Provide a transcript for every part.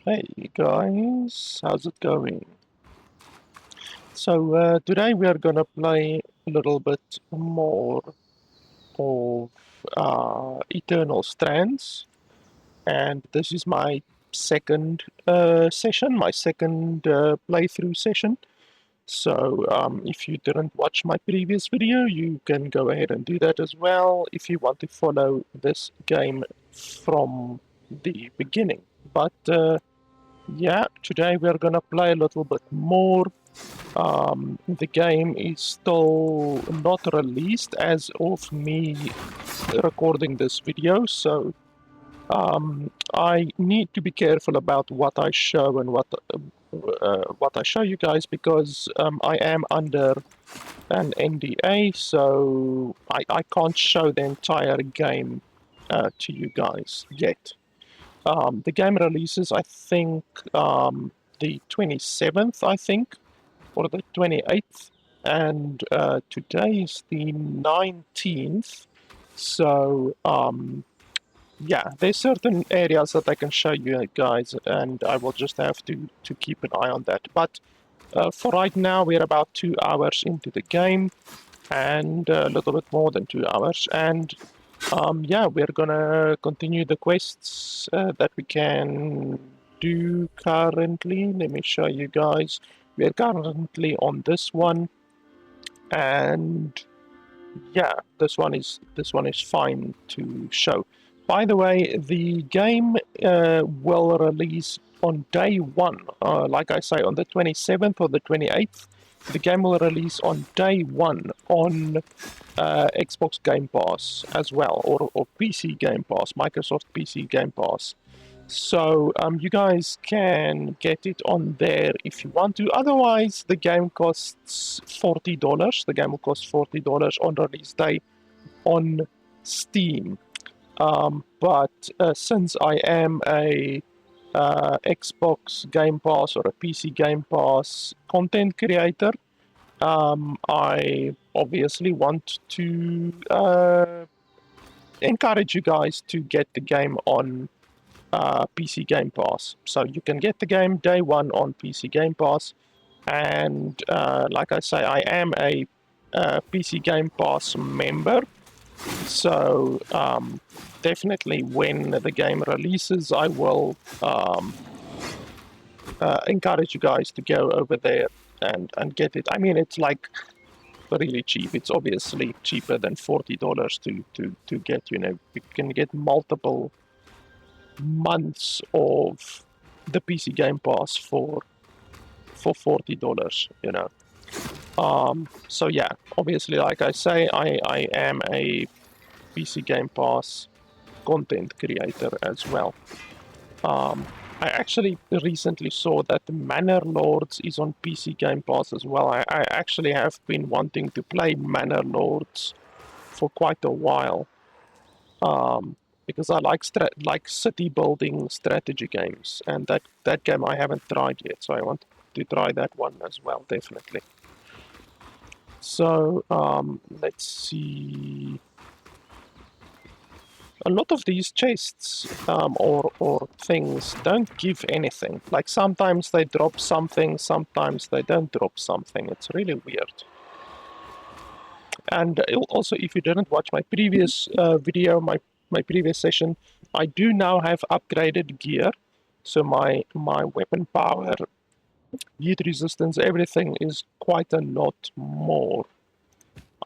Hey guys, how's it going? So today we are gonna play a little bit more of Eternal Strands, and this is my second session, my second playthrough session. So if you didn't watch my previous video, you can go ahead and do that as well if you want to follow this game from the beginning. But yeah, today we're gonna play a little bit more. The game is still not released as of me recording this video, so I need to be careful about what I show and what I show you guys because I am under an NDA, so I can't show the entire game to you guys yet. The game releases, I think, the 27th, I think, or the 28th, and today is the 19th. So, yeah, there's certain areas that I can show you guys, and I will just have to keep an eye on that. But for right now, we're about 2 hours into the game, and a little bit more than 2 hours, and yeah, we're gonna continue the quests that we can do currently. Let me show you guys. We're currently on this one, and yeah, this one is fine to show. By the way, the game will release on day one. Like I say, on the 27th or the 28th, the game will release on day one on Xbox Game Pass as well, or PC Game Pass, Microsoft PC Game Pass. So you guys can get it on there if you want to. Otherwise, the game costs $40. The game will cost $40 on release day on Steam. But since I am a Xbox Game Pass or a PC Game Pass content creator, I obviously want to encourage you guys to get the game on PC Game Pass. So you can get the game day one on PC Game Pass. And like I say, I am a PC Game Pass member. So definitely when the game releases, I will encourage you guys to go over there and get it. I mean, it's like really cheap. It's obviously cheaper than $40 to get. You know, you can get multiple months of the PC Game Pass for $40. You know. So yeah, obviously, like I say, I am a PC Game Pass content creator as well. I actually recently saw that Manor Lords is on PC Game Pass as well. I actually have been wanting to play Manor Lords for quite a while because I like city building strategy games, and that game I haven't tried yet, so I want to try that one as well, definitely. So let's see. A lot of these chests or things don't give anything. Like sometimes they drop something, sometimes they don't drop something. It's really weird. And also, if you didn't watch my previous video, my previous session, I do now have upgraded gear. So my weapon power, heat resistance, everything is quite a lot more.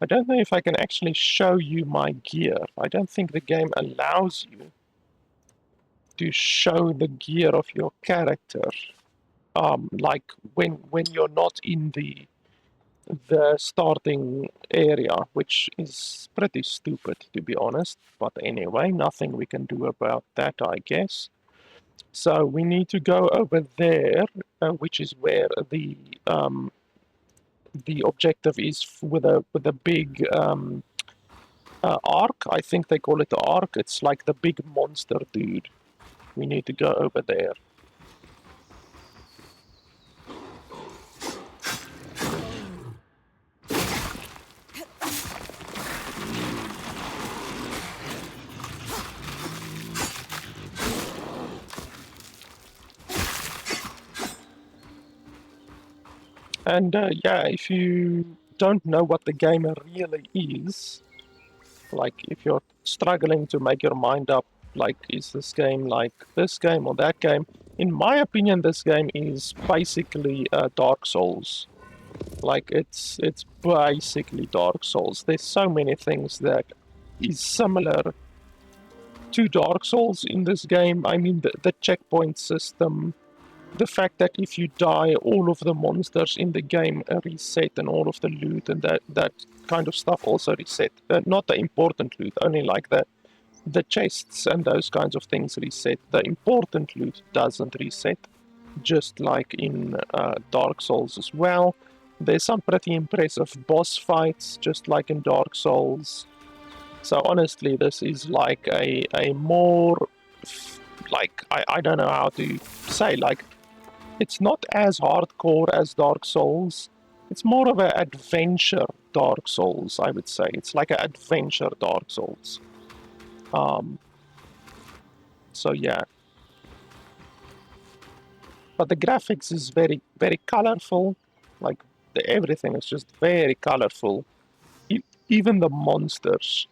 I don't know if I can actually show you my gear. I don't think the game allows you to show the gear of your character. Like when you're not in the starting area, which is pretty stupid to be honest. But anyway, nothing we can do about that, I guess. So we need to go over there, which is where the objective is with a big arc. I think they call it the arc. It's like the big monster dude. We need to go over there. And yeah, if you don't know what the game really is, like if you're struggling to make your mind up, like is this game like this game or that game? In my opinion, this game is basically Dark Souls. Like it's basically Dark Souls. There's so many things that is similar to Dark Souls in this game. I mean, the checkpoint system, the fact that if you die, all of the monsters in the game reset and all of the loot and that kind of stuff also reset. Not the important loot, only like the chests and those kinds of things reset. The important loot doesn't reset, just like in Dark Souls as well. There's some pretty impressive boss fights, just like in Dark Souls. So honestly, this is like a more, like, I don't know how to say, like, it's not as hardcore as Dark Souls. It's more of an adventure Dark Souls, I would say. It's like an adventure Dark Souls. So yeah. But the graphics is very, very colorful. Like, everything is just very colorful. Even the monsters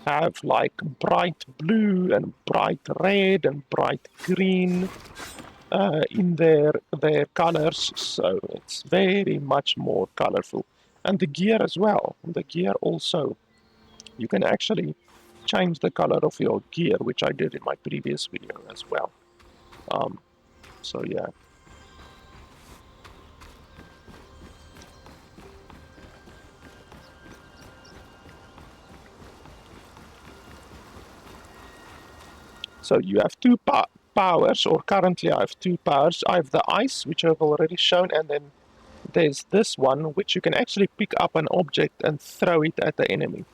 have like bright blue and bright red and bright green in their colors, so it's very much more colorful. And the gear as well. The gear also, you can actually change the color of your gear, which I did in my previous video as well. So yeah. So you have two powers, or currently I have two powers. I have the ice, which I've already shown, and then there's this one, which you can actually pick up an object and throw it at the enemy.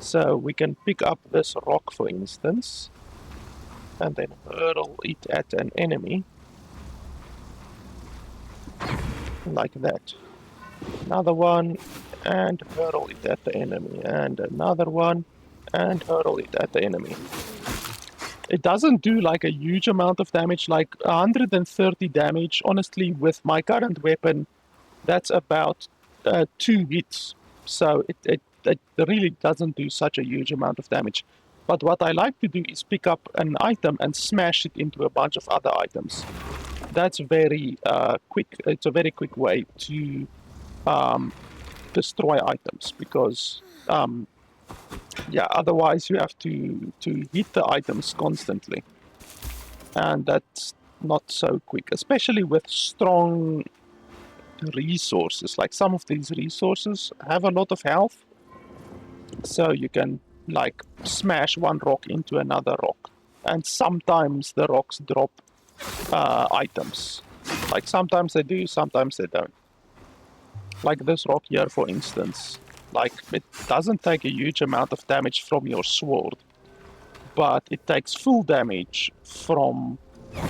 So we can pick up this rock, for instance, and then hurl it at an enemy. Like that. Another one, and hurl it at the enemy. And another one, and hurl it at the enemy. It doesn't do like a huge amount of damage, like 130 damage. Honestly, with my current weapon, that's about 2 hits. So it really doesn't do such a huge amount of damage. But what I like to do is pick up an item and smash it into a bunch of other items. That's very quick. It's a very quick way to destroy items, because yeah, otherwise you have to hit the items constantly, and that's not so quick, especially with strong resources. Like, some of these resources have a lot of health, so you can like smash one rock into another rock, and sometimes the rocks drop items. Like, sometimes they do, sometimes they don't. Like this rock here, for instance, like, it doesn't take a huge amount of damage from your sword, but it takes full damage from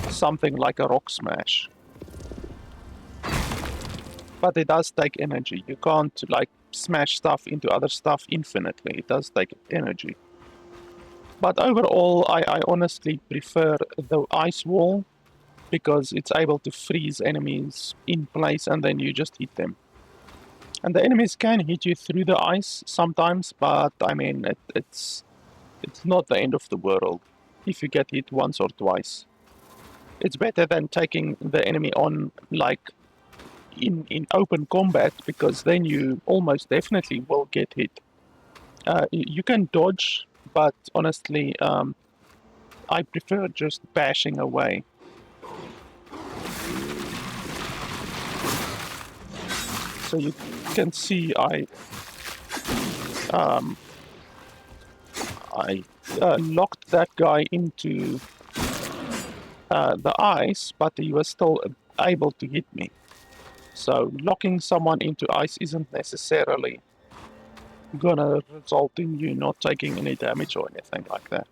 something like a rock smash. But it does take energy. You can't like smash stuff into other stuff infinitely. It does take energy. But overall, I honestly prefer the ice wall, because it's able to freeze enemies in place and then you just hit them. And the enemies can hit you through the ice sometimes, but I mean, it's not the end of the world if you get hit once or twice. It's better than taking the enemy on like in open combat, because then you almost definitely will get hit. You can dodge, but honestly, I prefer just bashing away. So you can see I locked that guy into the ice, but he was still able to hit me. So locking someone into ice isn't necessarily gonna result in you not taking any damage or anything like that.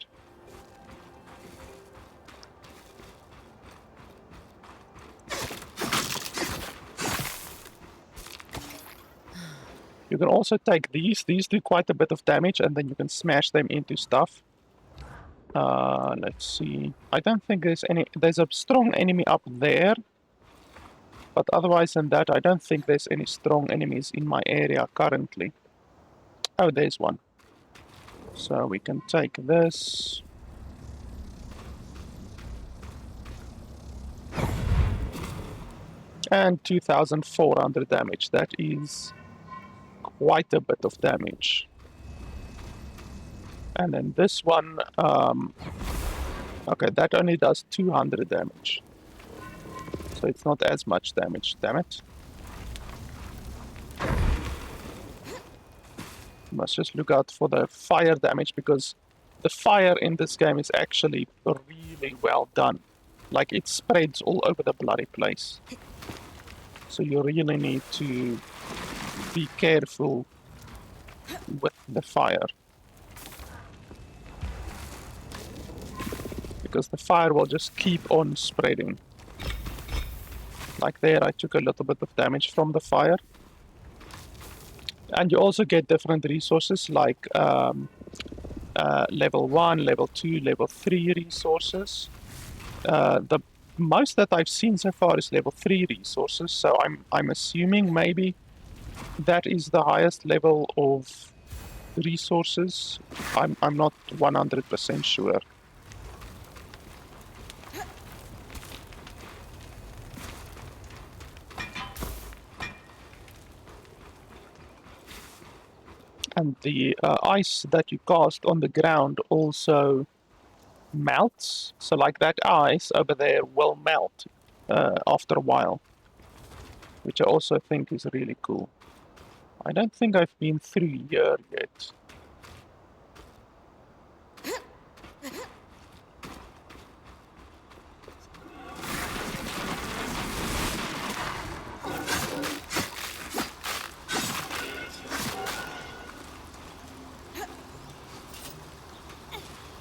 You can also take these. These do quite a bit of damage, and then you can smash them into stuff. Let's see. I don't think there's any. There's a strong enemy up there. But otherwise than that, I don't think there's any strong enemies in my area currently. Oh, there's one. So we can take this. And 2,400 damage. That is quite a bit of damage. And then this one, okay, that only does 200 damage. So it's not as much damage, damn it. Must just look out for the fire damage, because the fire in this game is actually really well done. Like, it spreads all over the bloody place. So you really need to be careful with the fire. Because the fire will just keep on spreading. Like there, I took a little bit of damage from the fire. And you also get different resources like level 1, level 2, level 3 resources. The most that I've seen so far is level 3 resources, so I'm assuming maybe that is the highest level of resources. I'm not 100% sure. And the ice that you cast on the ground also melts. So like that ice over there will melt after a while, which I also think is really cool. I don't think I've been through here yet.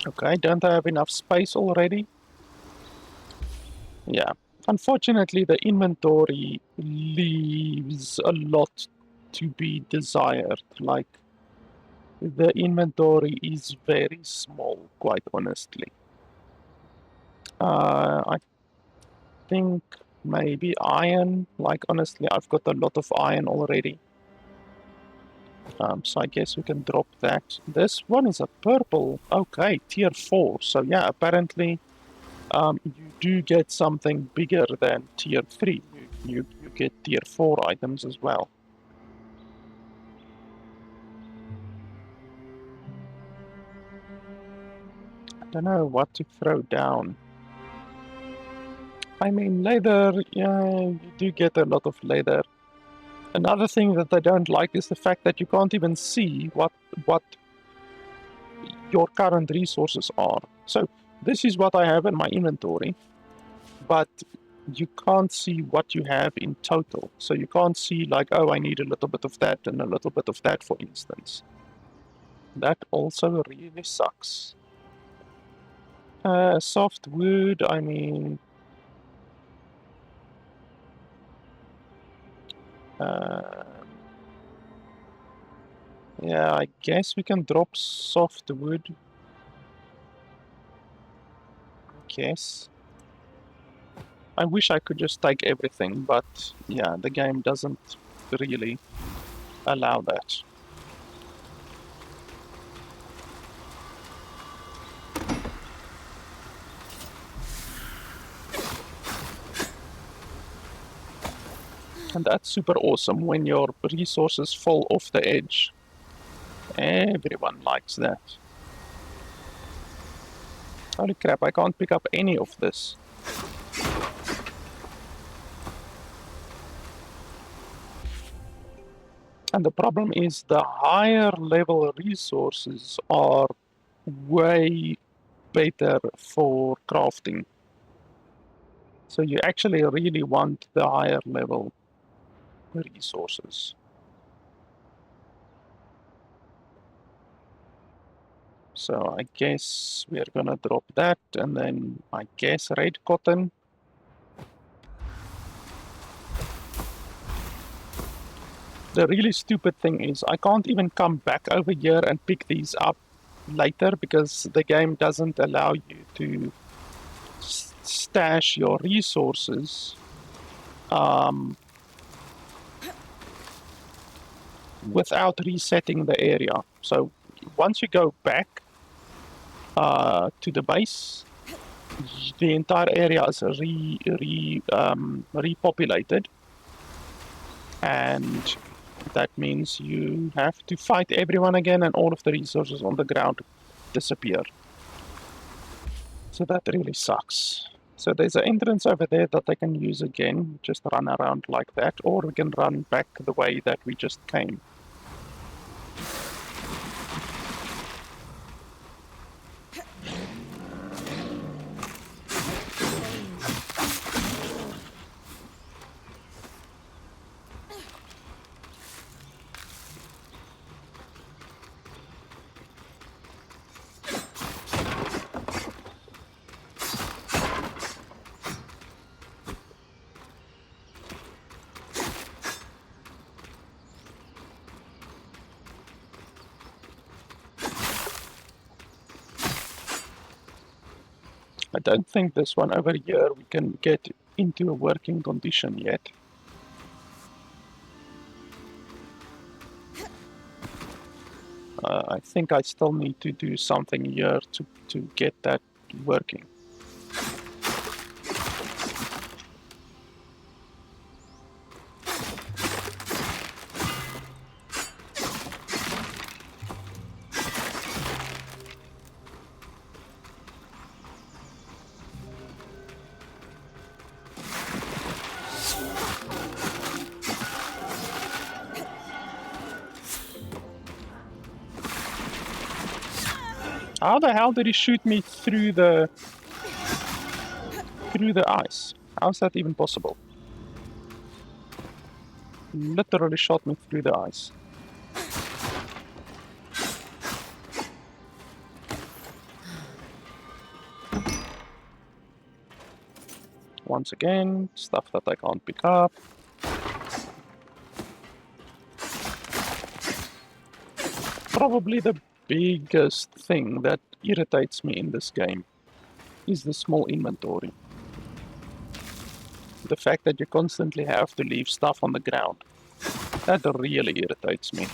Okay, don't I have enough space already? Yeah. Unfortunately, the inventory leaves a lot to be desired. Like, the inventory is very small, quite honestly. I think maybe iron. Like, honestly, I've got a lot of iron already. So I guess we can drop that. This one is a purple. Okay, tier 4. So yeah, apparently you do get something bigger than tier 3. You get tier 4 items as well. I don't know what to throw down. I mean, leather, yeah, you do get a lot of leather. Another thing that I don't like is the fact that you can't even see what your current resources are. So this is what I have in my inventory, but you can't see what you have in total. So you can't see like, oh, I need a little bit of that and a little bit of that, for instance. That also really sucks. Soft wood, I mean... yeah, I guess we can drop soft wood. I guess. I wish I could just take everything, but yeah, the game doesn't really allow that. And that's super awesome when your resources fall off the edge. Everyone likes that. Holy crap, I can't pick up any of this. And the problem is the higher level resources are way better for crafting. So you actually really want the higher level resources. So I guess we're gonna drop that, and then I guess red cotton. The really stupid thing is I can't even come back over here and pick these up later because the game doesn't allow you to stash your resources without resetting the area. So once you go back to the base, the entire area is repopulated, and that means you have to fight everyone again, and all of the resources on the ground disappear. So that really sucks. So there's an entrance over there that I can use again, just run around like that, or we can run back the way that we just came. I don't think this one over here we can get into a working condition yet. I think I still need to do something here to get that working. How the hell did he shoot me through the ice? How's that even possible? Literally shot me through the ice. Once again, stuff that I can't pick up. Probably the biggest thing that irritates me in this game is the small inventory. The fact that you constantly have to leave stuff on the ground. That really irritates me.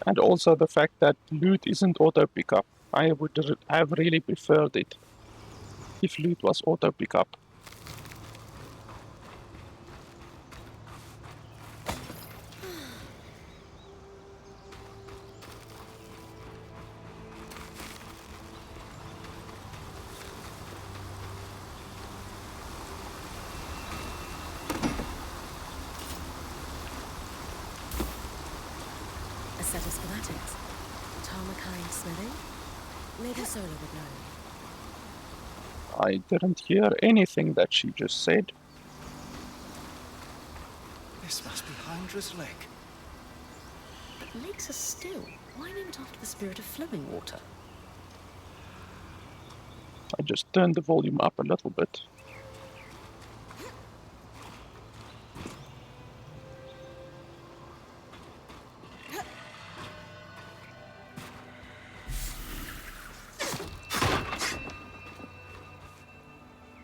And also the fact that loot isn't auto pickup. I would have really preferred it if loot was auto pickup. A set of schematics. Tarmakai smithing? Maybe Solar would know. I didn't hear anything that she just said. This must be Hydra's lake. But lakes are still. Why named after the spirit of flowing water? I just turned the volume up a little bit.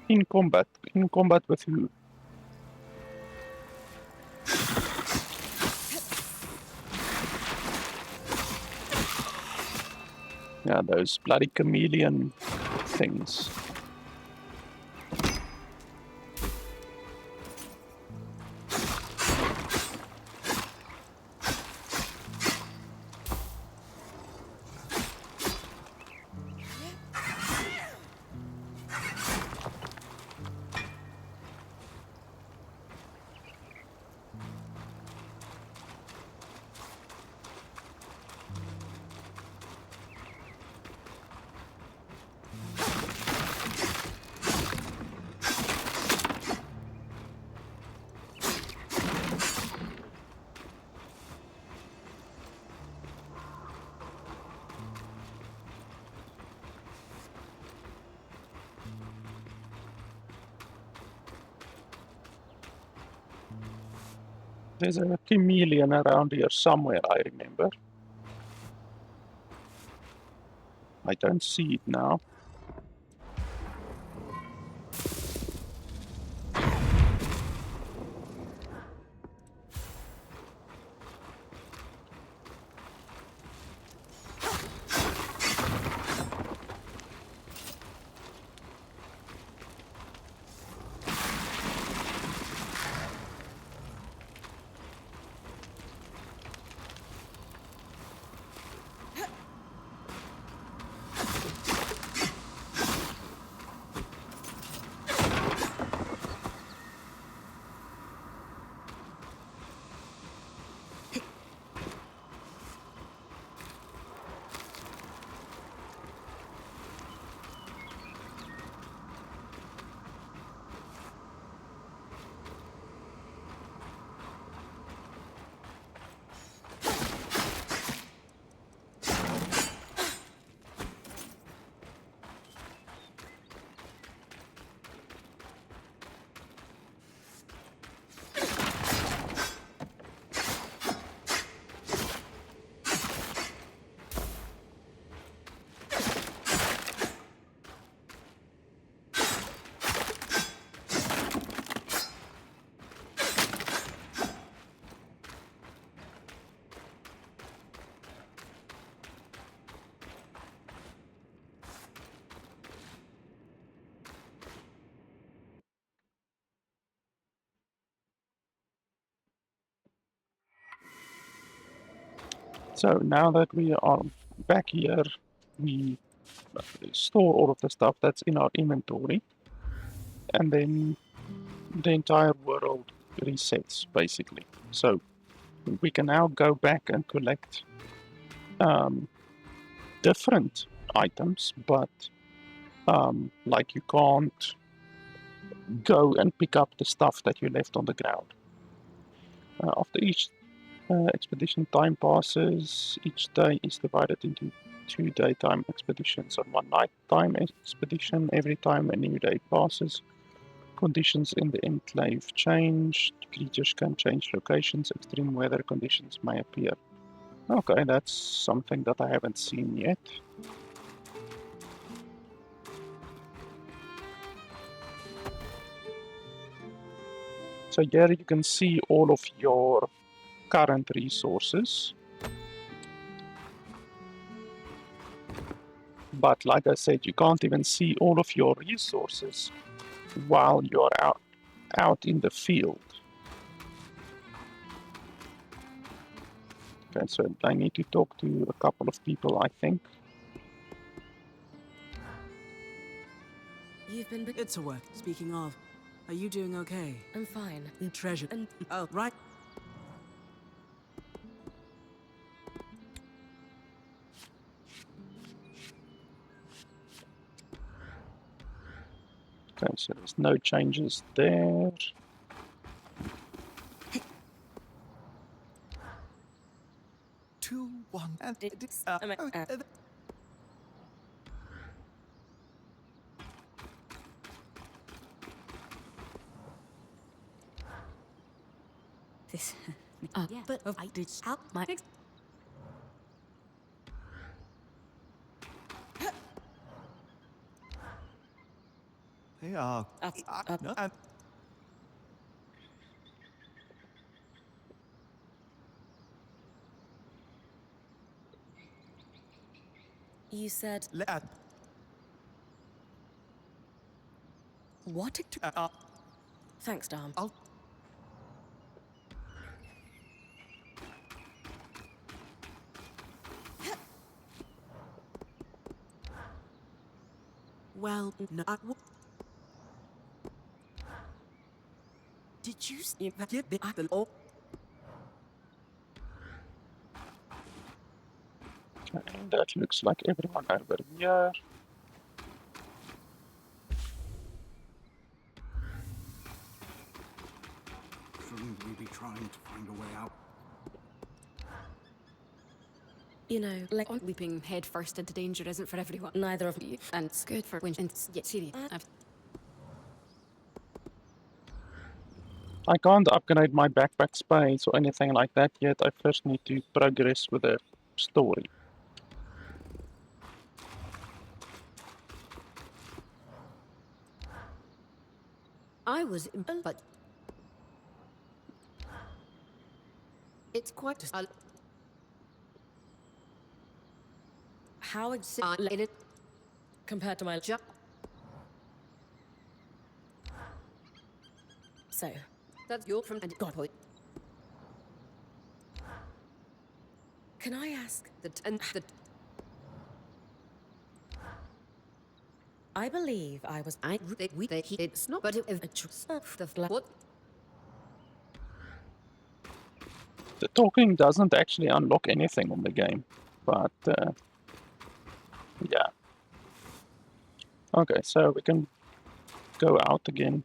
In combat. In combat with who? Yeah, those bloody chameleon things. There's a chameleon around here somewhere, I remember. I don't see it now. So now that we are back here, we store all of the stuff that's in our inventory, and then the entire world resets, basically. So we can now go back and collect different items, but like you can't go and pick up the stuff that you left on the ground. After each expedition time passes, each day is divided into 2 daytime expeditions and 1 nighttime expedition. Every time a new day passes, conditions in the enclave change, creatures can change locations, extreme weather conditions may appear. Okay, that's something that I haven't seen yet. So here you can see all of your current resources. But like I said, you can't even see all of your resources while you're out in the field. Okay, so I need to talk to a couple of people, I think. You've been. It's a work. Speaking of, are you doing okay? I'm fine. Treasure. And oh, right. Okay, so there's no changes there. Two, one, and This. Yeah, but I did help my. they are. No, and You said let what? Thanks, Dom. I'll Well, no. Did you see that? Get the oh. Okay, that looks like everyone over here. Shouldn't we be trying to find a way out? You know, like on Leaping head first into danger isn't for everyone. neither of you. And it's good for when it's yet serious. I can't upgrade my backpack space or anything like that yet. I first need to progress with the story. I was but it's quite how excited compared to my job. So that's your from and God point. Can I ask that and that I believe I was it's not but the what The talking doesn't actually unlock anything on the game, but yeah. Okay, so we can go out again.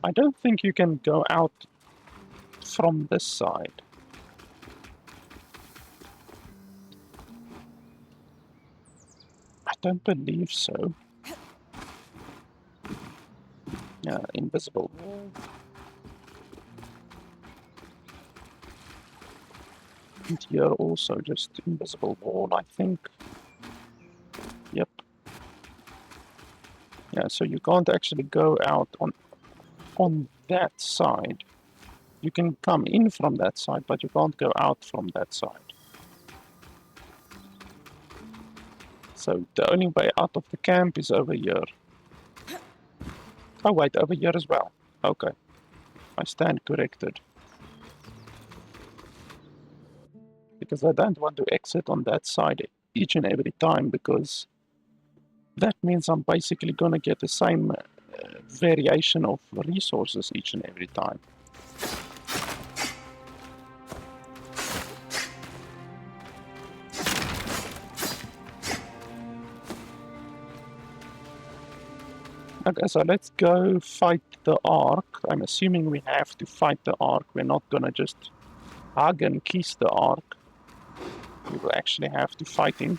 I don't think you can go out from this side. I don't believe so. Yeah, invisible wall. And here also just invisible wall, I think. Yep. Yeah, so you can't actually go out on that side. You can come in from that side, but you can't go out from that side. So the only way out of the camp is over here. Oh wait, over here as well. Okay, I stand corrected. Because I don't want to exit on that side each and every time, because that means I'm basically gonna get the same variation of resources each and every time. Okay, so let's go fight the Ark. I'm assuming we have to fight the Ark. We're not gonna just hug and kiss the Ark. We will actually have to fight him.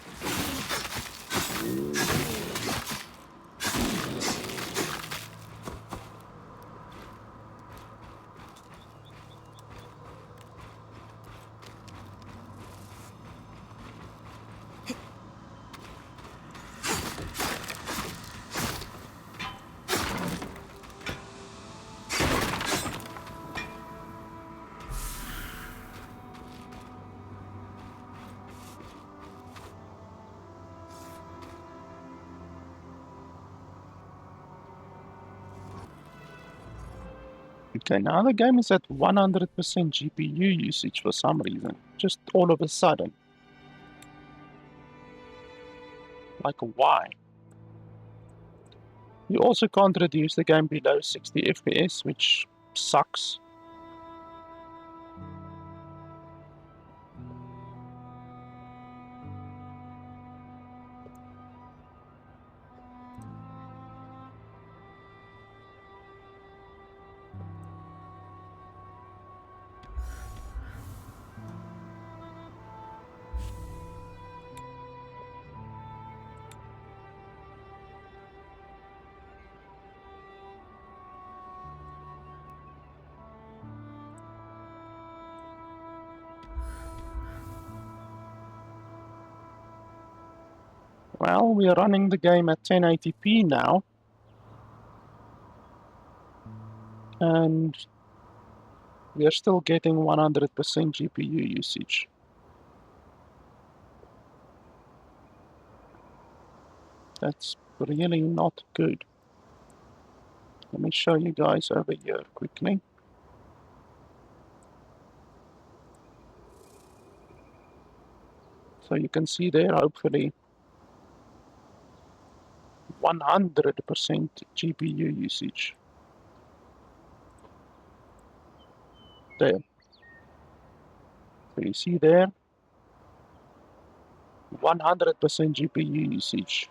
Okay, now the game is at 100% GPU usage for some reason. Just all of a sudden. Like, why? You also can't reduce the game below 60 FPS, which sucks. Well, we are running the game at 1080p now. And we are still getting 100% GPU usage. That's really not good. Let me show you guys over here quickly. So you can see there, hopefully, 100% GPU usage. There. So you see there, 100% GPU usage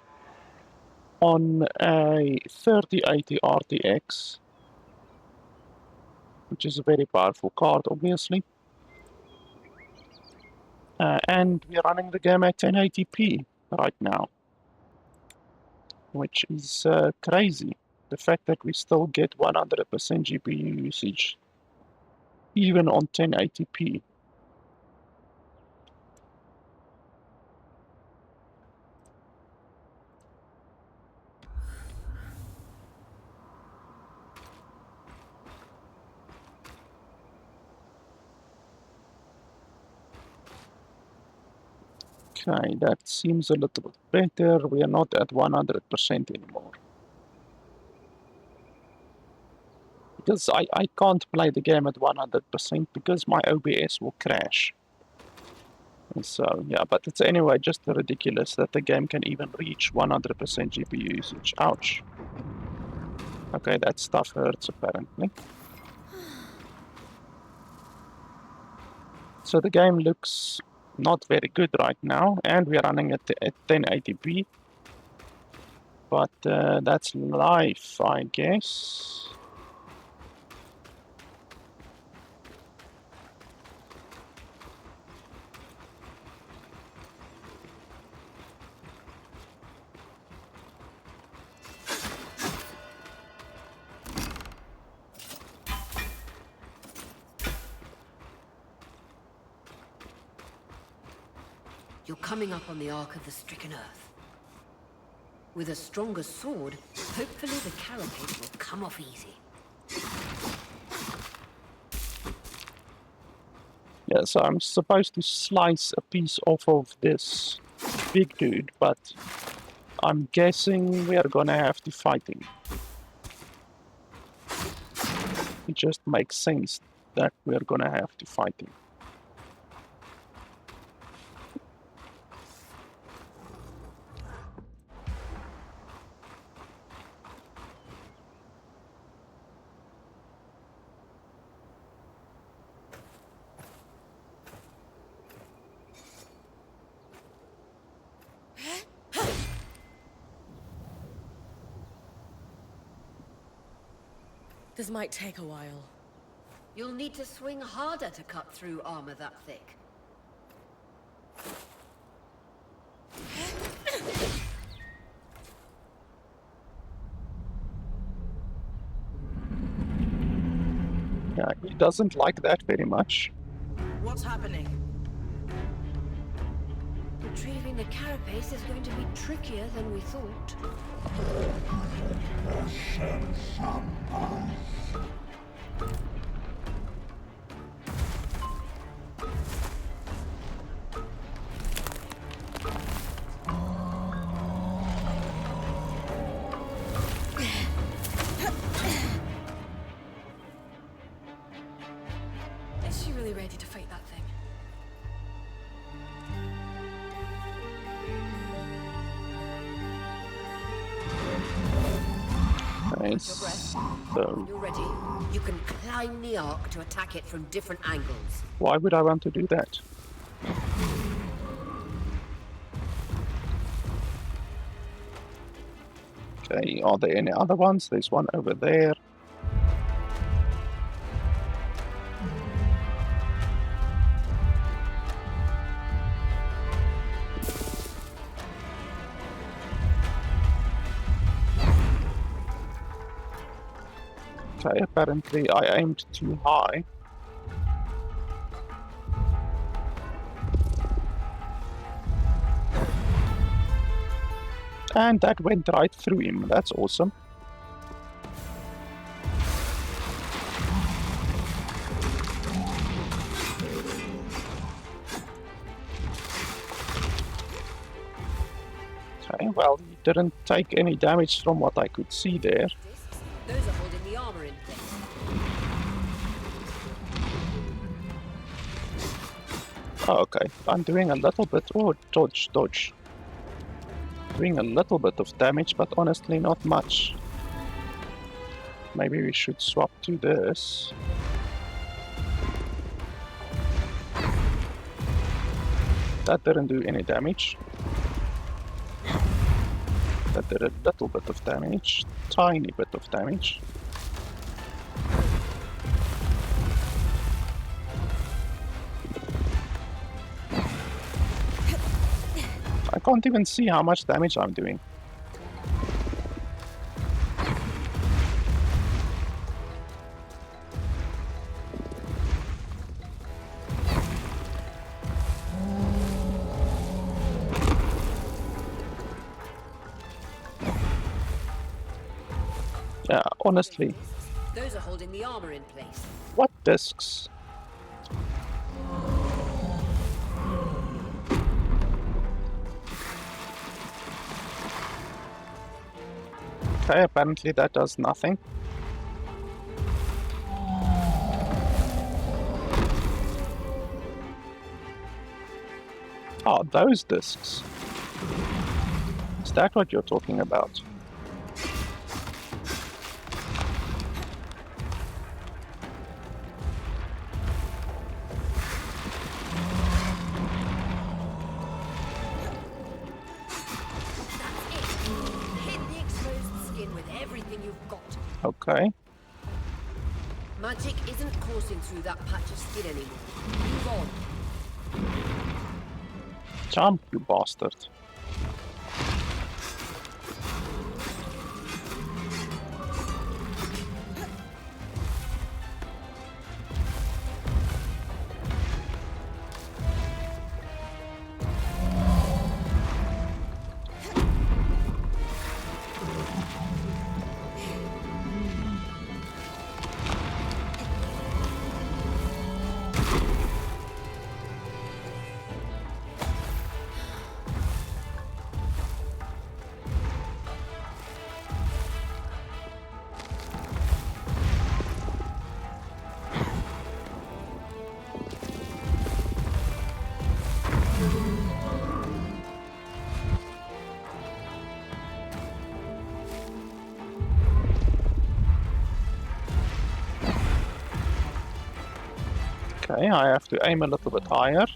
on a 3080 RTX, which is a very powerful card, obviously. And we're running the game at 1080p right now, which is crazy. The fact that we still get 100% GPU usage, even on 1080p. Okay, that seems a little bit better. We are not at 100% anymore. Because I can't play the game at 100% because my OBS will crash. And so, yeah, but it's anyway just ridiculous that the game can even reach 100% GPU usage. Ouch. Okay, that stuff hurts apparently. So the game looks not very good right now, and we are running at 1080p. But that's life, I guess. You're coming up on the Ark of the Stricken Earth. With a stronger sword, hopefully the carapace will come off easy. Yeah, so I'm supposed to slice a piece off of this big dude, but I'm guessing we are gonna have to fight him. It just makes sense that we're gonna have to fight him. This might take a while. You'll need to swing harder to cut through armor that thick. Yeah, he doesn't like that very much. What's happening? Retrieving the carapace is going to be trickier than we thought. Is she really ready to fight that thing? Nice. So, You're ready. You can climb the Ark to attack it from different angles. why would I want to do that? Okay, are there any other ones? There's one over there. Okay, apparently I aimed too high. And that went right through him. That's awesome. Okay, well, he didn't take any damage from what I could see there. Those are holding the armor in place. Oh, okay, I'm doing a little bit. Oh, dodge, dodge. Doing a little bit of damage, but honestly not much. Maybe we should swap to this. That didn't do any damage. That did a little bit of damage. Tiny bit of damage. can't even see how much damage I'm doing. Yeah, honestly. Those are holding the armor in place. What discs? Okay, apparently that does nothing. Oh, those discs. Is that what you're talking about? Hit the exposed skin with everything you've got. Okay. Magic isn't coursing through that patch of skin anymore. Move on. Jump, you bastard. Okay, I have to aim a little bit higher.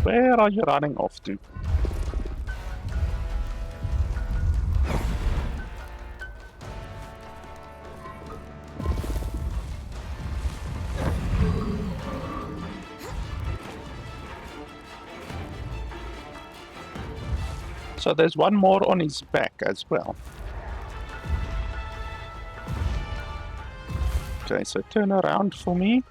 Where are you running off to? So there's one more on his back as well. Okay, so turn around for me.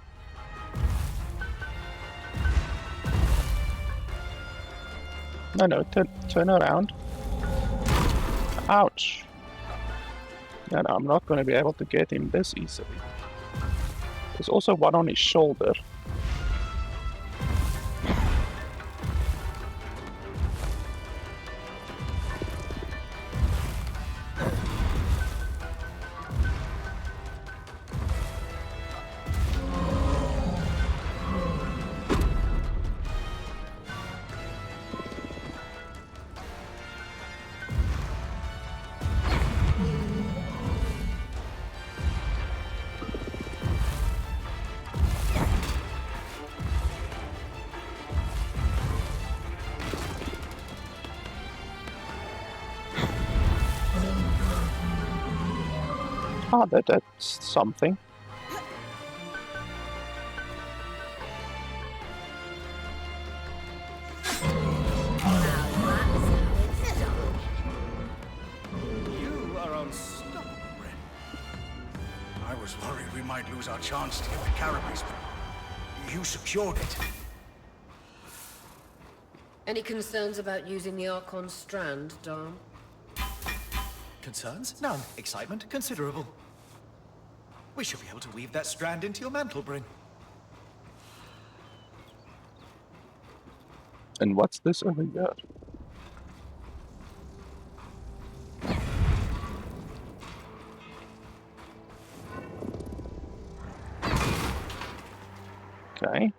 No, turn around. Ouch. No, I'm not going to be able to get him this easily. There's also one on his shoulder. Ah, that's something. You are unstoppable, Ren. I was worried we might lose our chance to get the carapace, but you secured it. Any concerns about using the Archon strand, Dom? Concerns? None. Excitement? Considerable. We should be able to weave that strand into your mantle, Bryn. And what's this over here? Okay.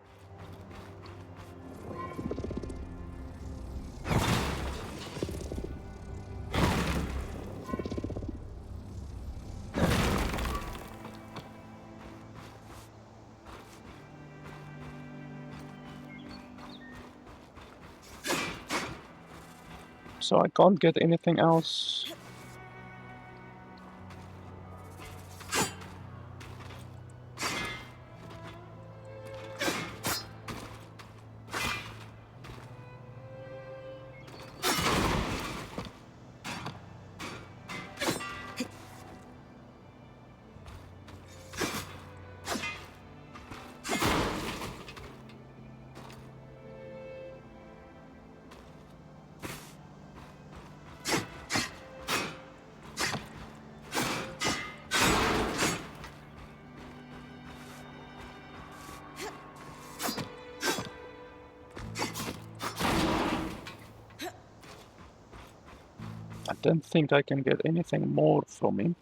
So I can't get anything else. I don't think I can get anything more from him.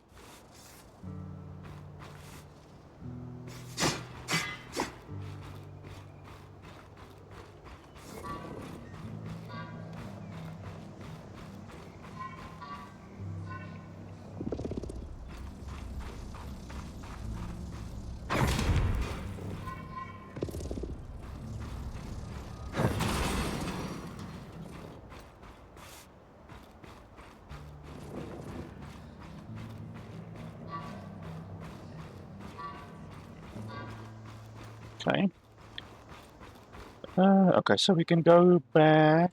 Okay. Okay, so we can go back.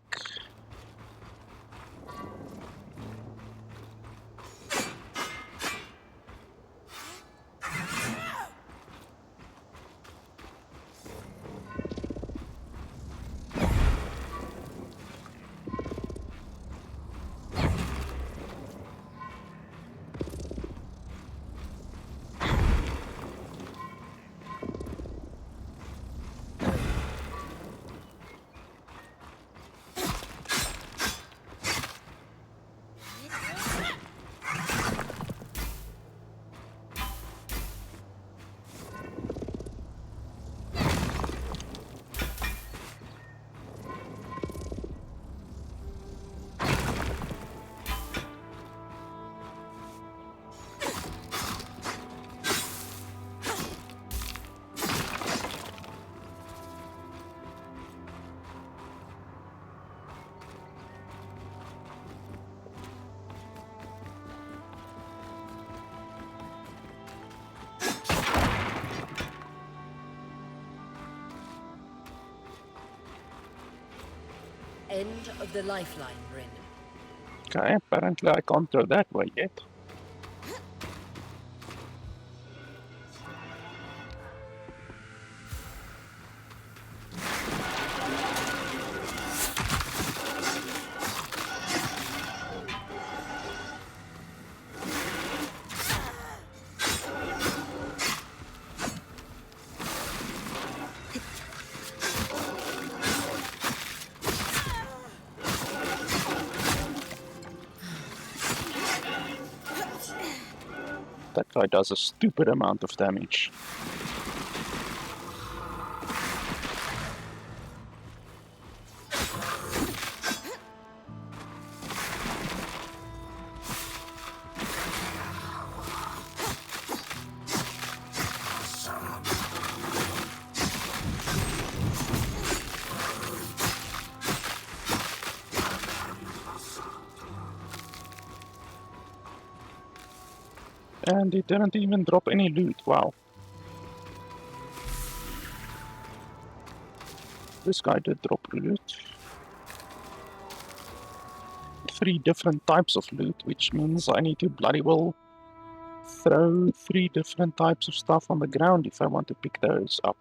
End of the lifeline, Bryn. Okay, apparently I can't go that way yet. That guy does a stupid amount of damage. And he didn't even drop any loot, wow. This guy did drop loot. 3 different types of loot, which means I need to bloody well throw 3 different types of stuff on the ground if I want to pick those up.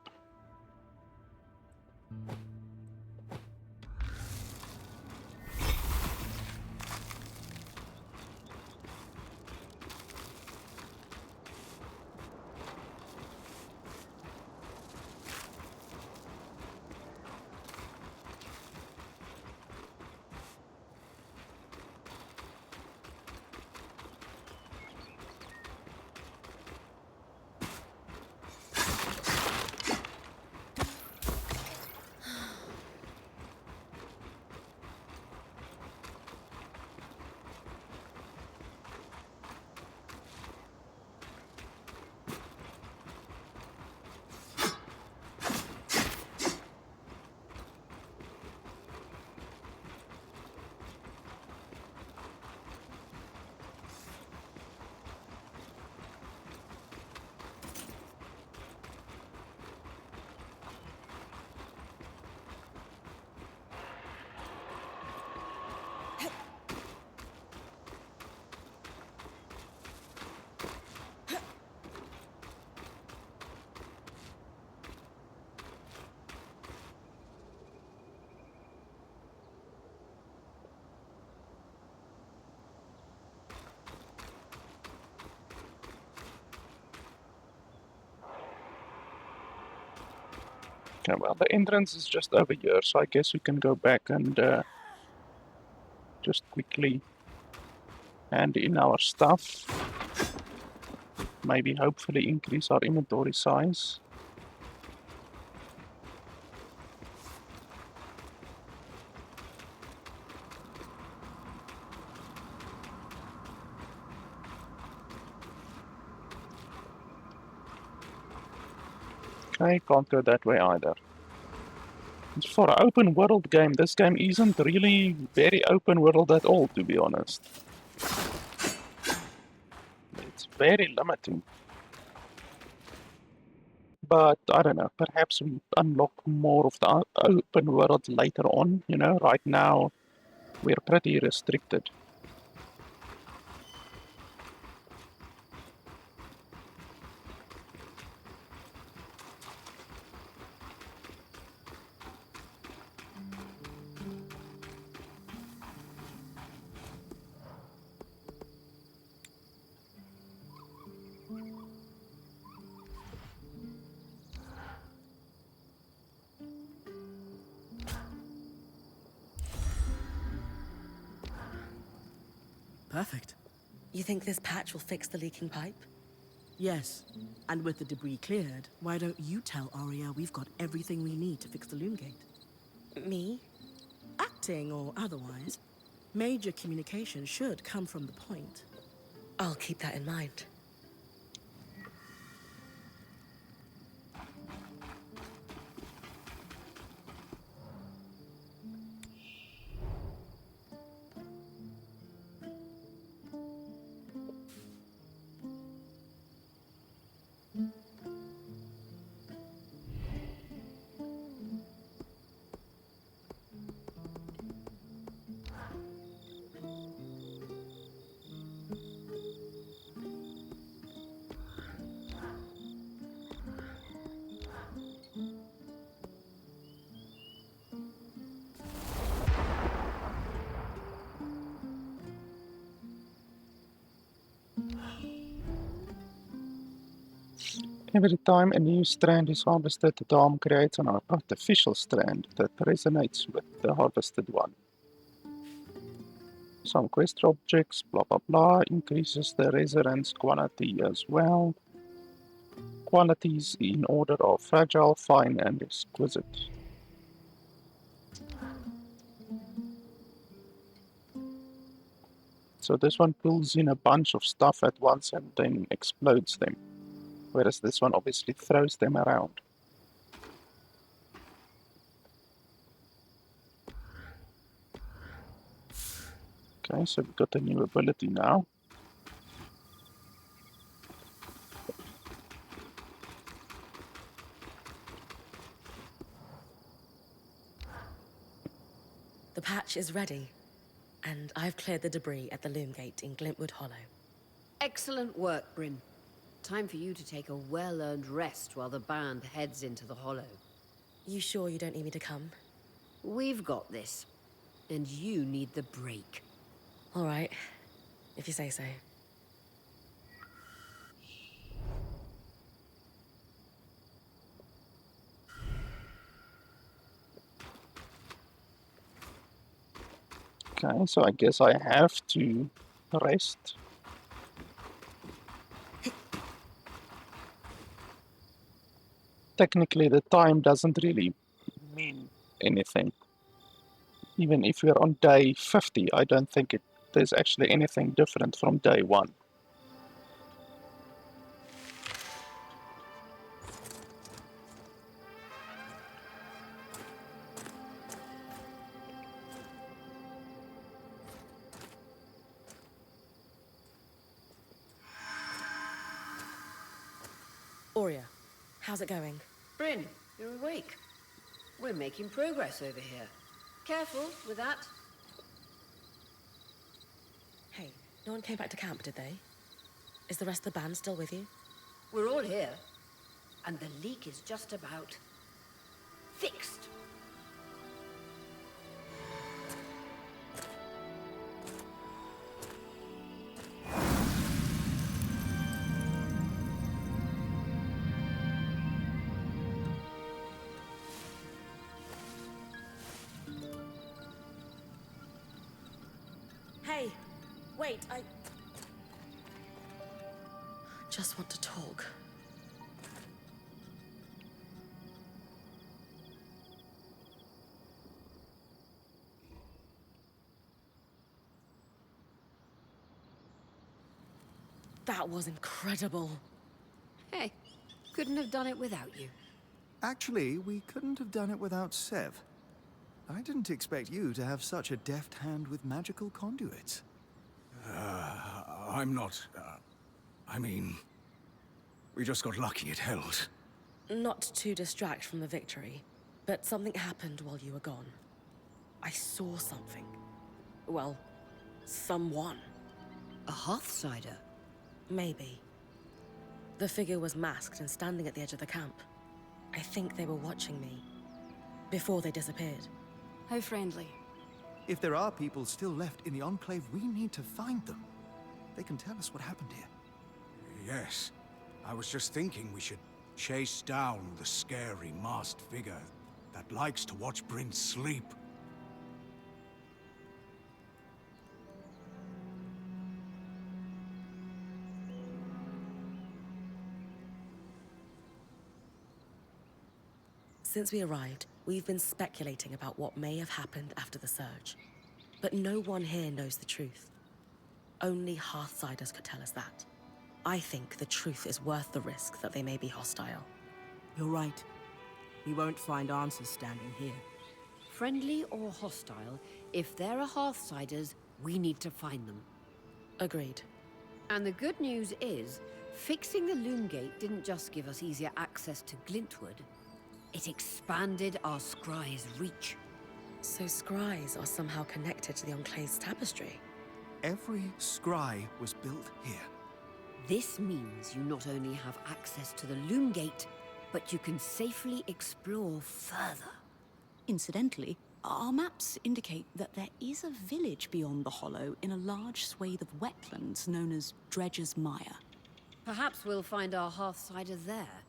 Okay, well, the entrance is just over here, so I guess we can go back and just quickly hand in our stuff. Maybe, hopefully, increase our inventory size. Okay, can't go that way either. For an open world game, this game isn't really very open world at all, to be honest. It's very limiting. But I don't know, perhaps we unlock more of the open world later on, you know, right now we're pretty restricted. Perfect. You think this patch will fix the leaking pipe? Yes. And with the debris cleared, why don't you tell Aria we've got everything we need to fix the loom gate? Me? Acting or otherwise, major communication should come from the point. I'll keep that in mind. Every time a new strand is harvested, the dam creates an artificial strand that resonates with the harvested one. Some quest objects, blah blah blah, increases the resonance quantity as well. Qualities in order of fragile, fine, and exquisite. So this one pulls in a bunch of stuff at once and then explodes them, whereas this one obviously throws them around. Okay, so we've got a new ability now. The patch is ready, and I've cleared the debris at the loom gate in Glintwood Hollow. Excellent work, Bryn. Time for you to take a well-earned rest while the band heads into the hollow. You sure you don't need me to come? We've got this, and you need the break. All right, if you say so. Okay, so I guess I have to rest. Technically, the time doesn't really mean anything. Even if we're on day 50, I don't think there's actually anything different from day 1. Aurea, how's it going? Bryn, you're awake. We're making progress over here. Careful with that. Hey, no one came back to camp, did they? Is the rest of the band still with you? We're all here, and the leak is just about fixed. Wait, I just want to talk. That was incredible. Hey, couldn't have done it without you. Actually, we couldn't have done it without Sev. I didn't expect you to have such a deft hand with magical conduits. I'm not... I mean... We just got lucky it held. Not to distract from the victory, but something happened while you were gone. I saw something. Well, someone. A Hearthsider? Maybe. The figure was masked and standing at the edge of the camp. I think they were watching me. Before they disappeared. How friendly. If there are people still left in the Enclave, we need to find them. They can tell us what happened here. Yes. I was just thinking we should chase down the scary masked figure that likes to watch Bryn sleep. Since we arrived, we've been speculating about what may have happened after the surge. But no one here knows the truth. Only Hearthsiders could tell us that. I think the truth is worth the risk that they may be hostile. You're right. We won't find answers standing here. Friendly or hostile, if there are Hearthsiders, we need to find them. Agreed. And the good news is, fixing the Loom Gate didn't just give us easier access to Glintwood, it expanded our scry's reach. So scries are somehow connected to the Enclave's tapestry? Every scry was built here. This means you not only have access to the Loom Gate, but you can safely explore further. Incidentally, our maps indicate that there is a village beyond the Hollow in a large swathe of wetlands known as Dredger's Mire. Perhaps we'll find our Hearthsider there.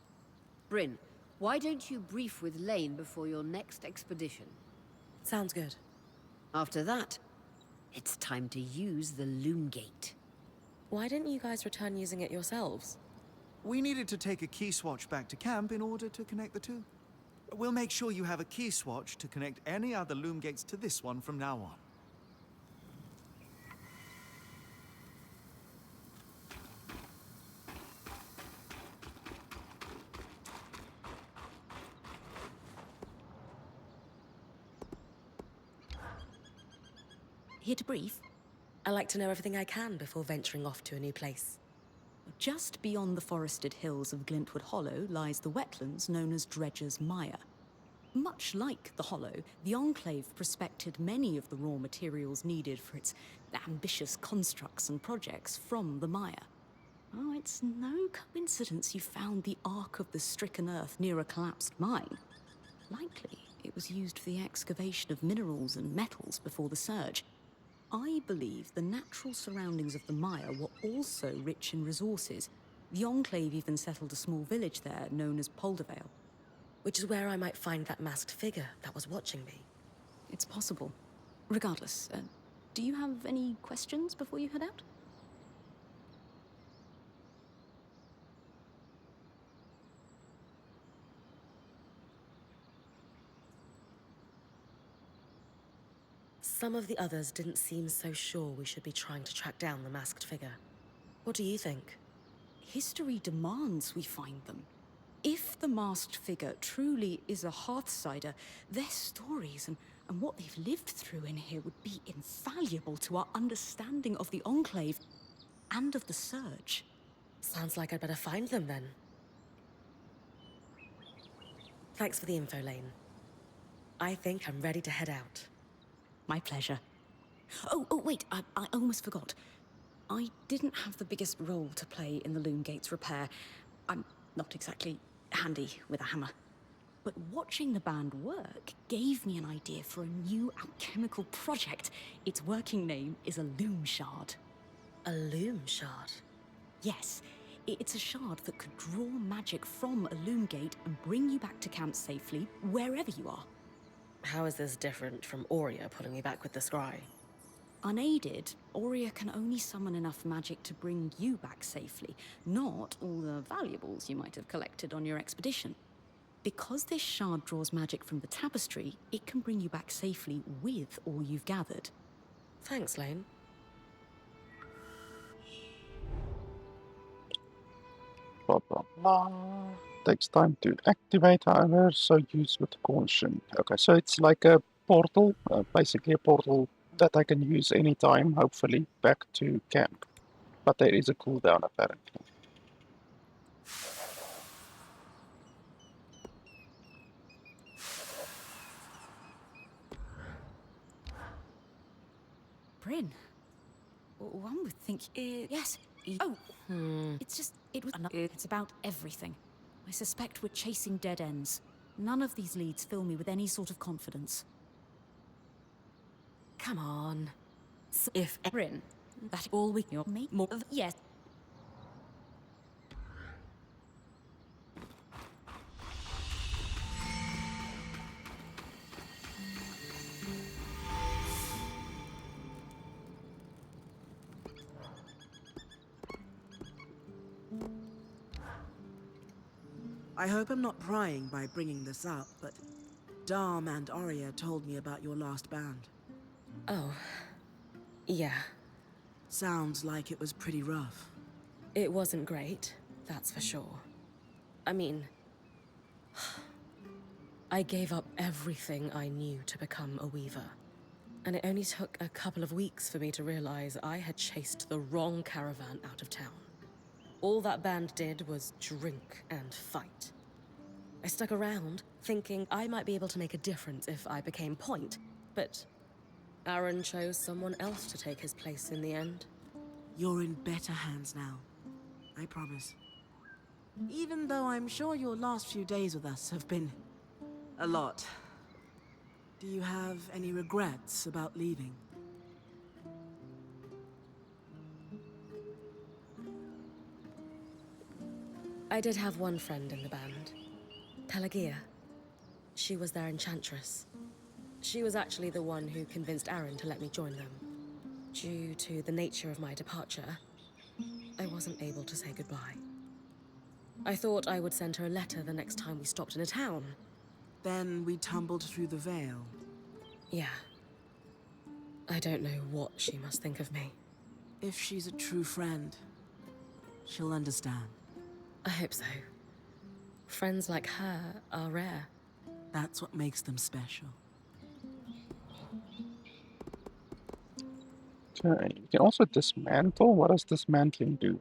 Bryn, why don't you brief with Lane before your next expedition? Sounds good. After that, it's time to use the Loom Gate. Why didn't you guys return using it yourselves? We needed to take a key swatch back to camp in order to connect the two. We'll make sure you have a key swatch to connect any other loom gates to this one from now on. Here to brief. I like to know everything I can before venturing off to a new place. Just beyond the forested hills of Glintwood Hollow lies the wetlands known as Dredger's Mire. Much like the Hollow, the Enclave prospected many of the raw materials needed for its ambitious constructs and projects from the mire. Oh, it's no coincidence you found the Ark of the Stricken Earth near a collapsed mine. Likely, it was used for the excavation of minerals and metals before the surge. I believe the natural surroundings of the mire were also rich in resources. The Enclave even settled a small village there known as Poldervale. Which is where I might find that masked figure that was watching me. It's possible. Regardless, do you have any questions before you head out? Some of the others didn't seem so sure we should be trying to track down the masked figure. What do you think? History demands we find them. If the masked figure truly is a Hearthsider, their stories and what they've lived through in here would be invaluable to our understanding of the Enclave and of the Surge. Sounds like I'd better find them then. Thanks for the info, Lane. I think I'm ready to head out. My pleasure. Oh, wait, I almost forgot. I didn't have the biggest role to play in the Loom Gate's repair. I'm not exactly handy with a hammer. But watching the band work gave me an idea for a new alchemical project. Its working name is a loom shard. A loom shard? Yes, it's a shard that could draw magic from a loom gate and bring you back to camp safely, wherever you are. How is this different from Aurea pulling me back with the scry? Unaided, Aurea can only summon enough magic to bring you back safely, not all the valuables you might have collected on your expedition. Because this shard draws magic from the tapestry, it can bring you back safely with all you've gathered. Thanks, Lane. Blah blah blah. Takes time to activate, however, so use with caution. Okay, so it's like a portal, basically a portal that I can use anytime, hopefully, back to camp. But there is a cooldown apparently. Bryn, one would think yes. Oh, it's just, it's about everything. I suspect we're chasing dead ends. None of these leads fill me with any sort of confidence. Come on. So if Bryn, that all we can make more of, yes. I hope I'm not prying by bringing this up, but Dom and Arya told me about your last band. Oh, yeah. Sounds like it was pretty rough. It wasn't great, that's for sure. I mean, I gave up everything I knew to become a weaver. And it only took a couple of weeks for me to realize I had chased the wrong caravan out of town. All that band did was drink and fight. I stuck around, thinking I might be able to make a difference if I became point, but Aaron chose someone else to take his place in the end. You're in better hands now. I promise. Even though I'm sure your last few days with us have been a lot. Do you have any regrets about leaving? I did have one friend in the band, Pelagia. She was their enchantress. She was actually the one who convinced Aaron to let me join them. Due to the nature of my departure, I wasn't able to say goodbye. I thought I would send her a letter the next time we stopped in a town. Then we tumbled through the veil. Yeah. I don't know what she must think of me. If she's a true friend, she'll understand. I hope so. Friends like her are rare. That's what makes them special. Okay, you can also dismantle. What does dismantling do?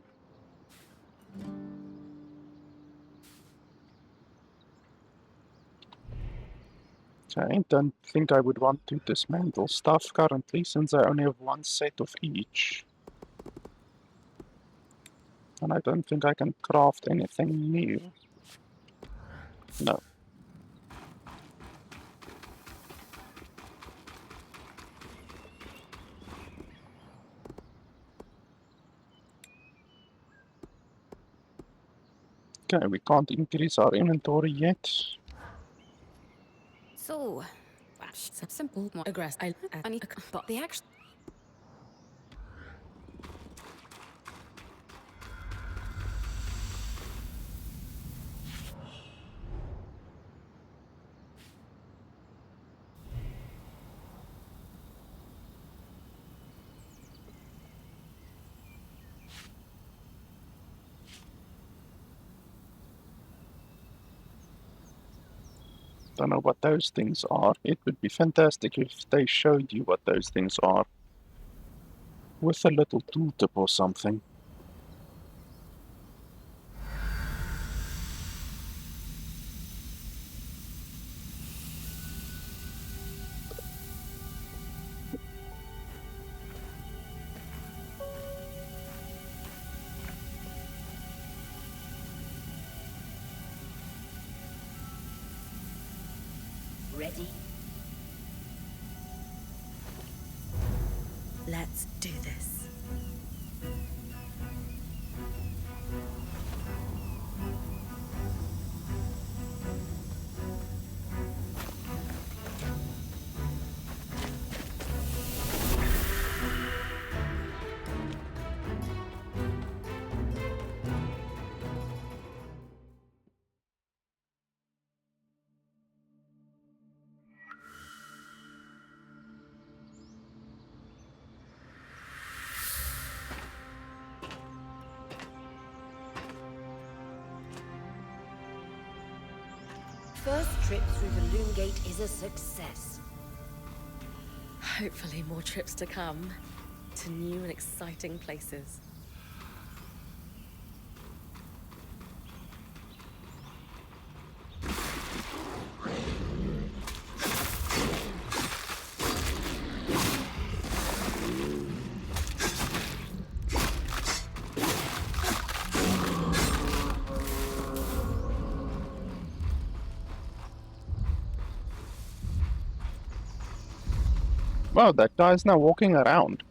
Okay, don't think I would want to dismantle stuff currently, since I only have one set of each. And I don't think I can craft anything new. No. Okay, we can't increase our inventory yet. So, that's simple, more aggressive. I need, but the action. Don't know what those things are. It would be fantastic if they showed you what those things are. With a little tooltip or something. Ready? Let's do this. first trip through the Loom Gate is a success. Hopefully more trips to come. To new and exciting places. Wow, that guy's now walking around.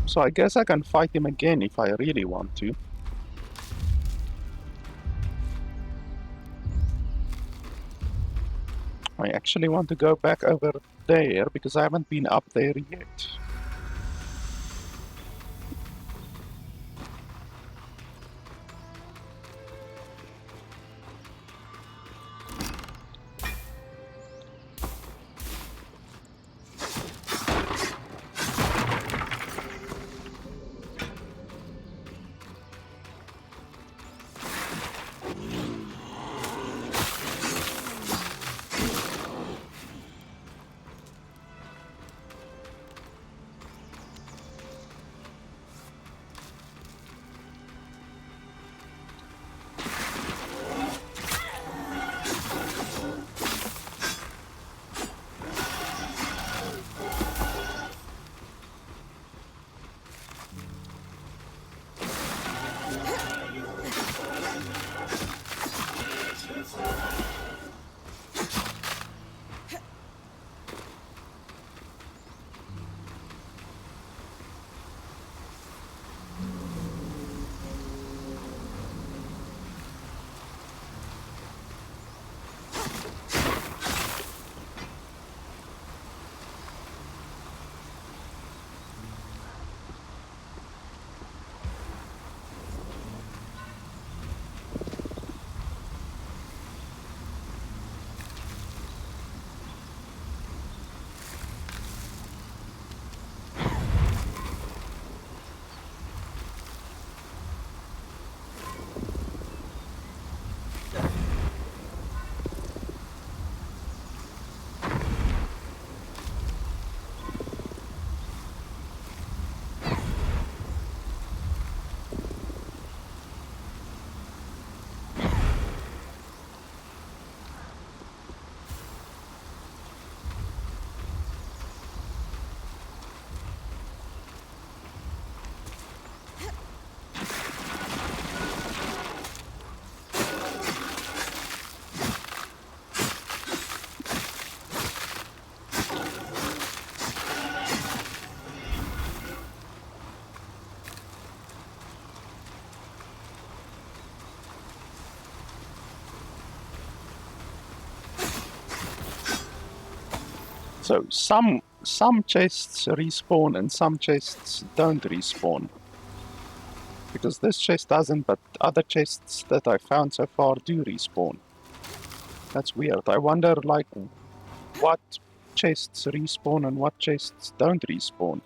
So I guess I can fight him again if I really want to. I actually want to go back over there because I haven't been up there yet. So some chests respawn and some chests don't respawn. Because this chest doesn't, but other chests that I found so far do respawn. That's weird. I wonder like what chests respawn and what chests don't respawn.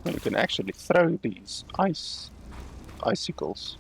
And you can actually throw these icicles.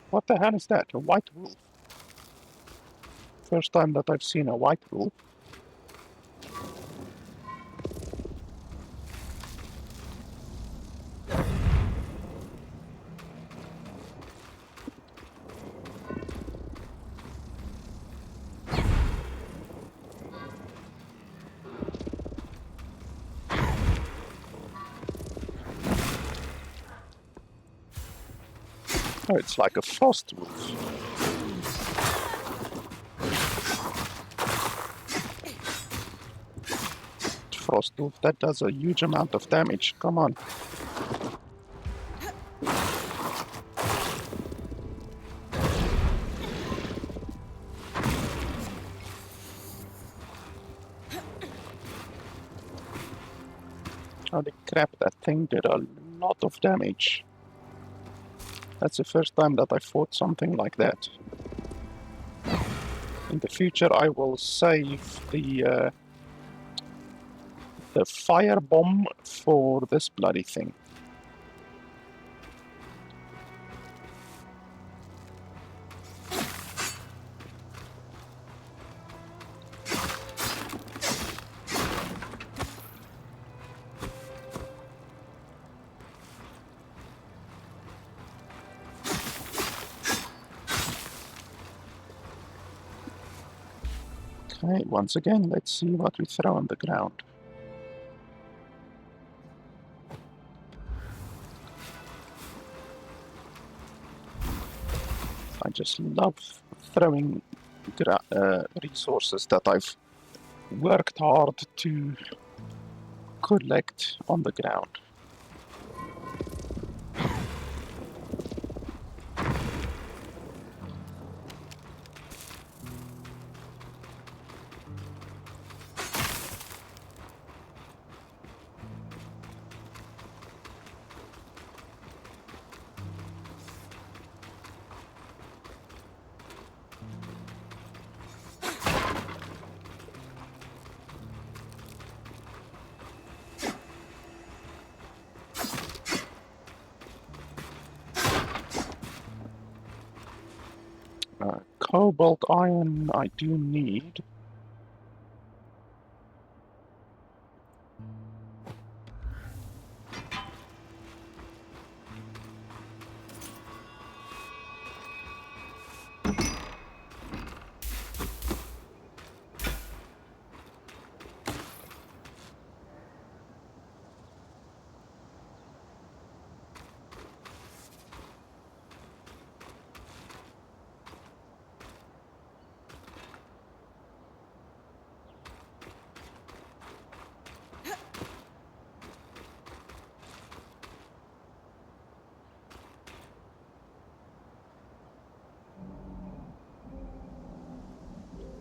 What the hell is that? A white wolf? First time that I've seen a white wolf. Oh, it's like a frost wolf. Frost wolf, that does a huge amount of damage. Come on. Holy crap, that thing did a lot of damage. That's the first time that I fought something like that. In the future, I will save the fire bomb for this bloody thing. Okay, once again, let's see what we throw on the ground. I just love throwing resources that I've worked hard to collect on the ground. Cobalt iron I do need.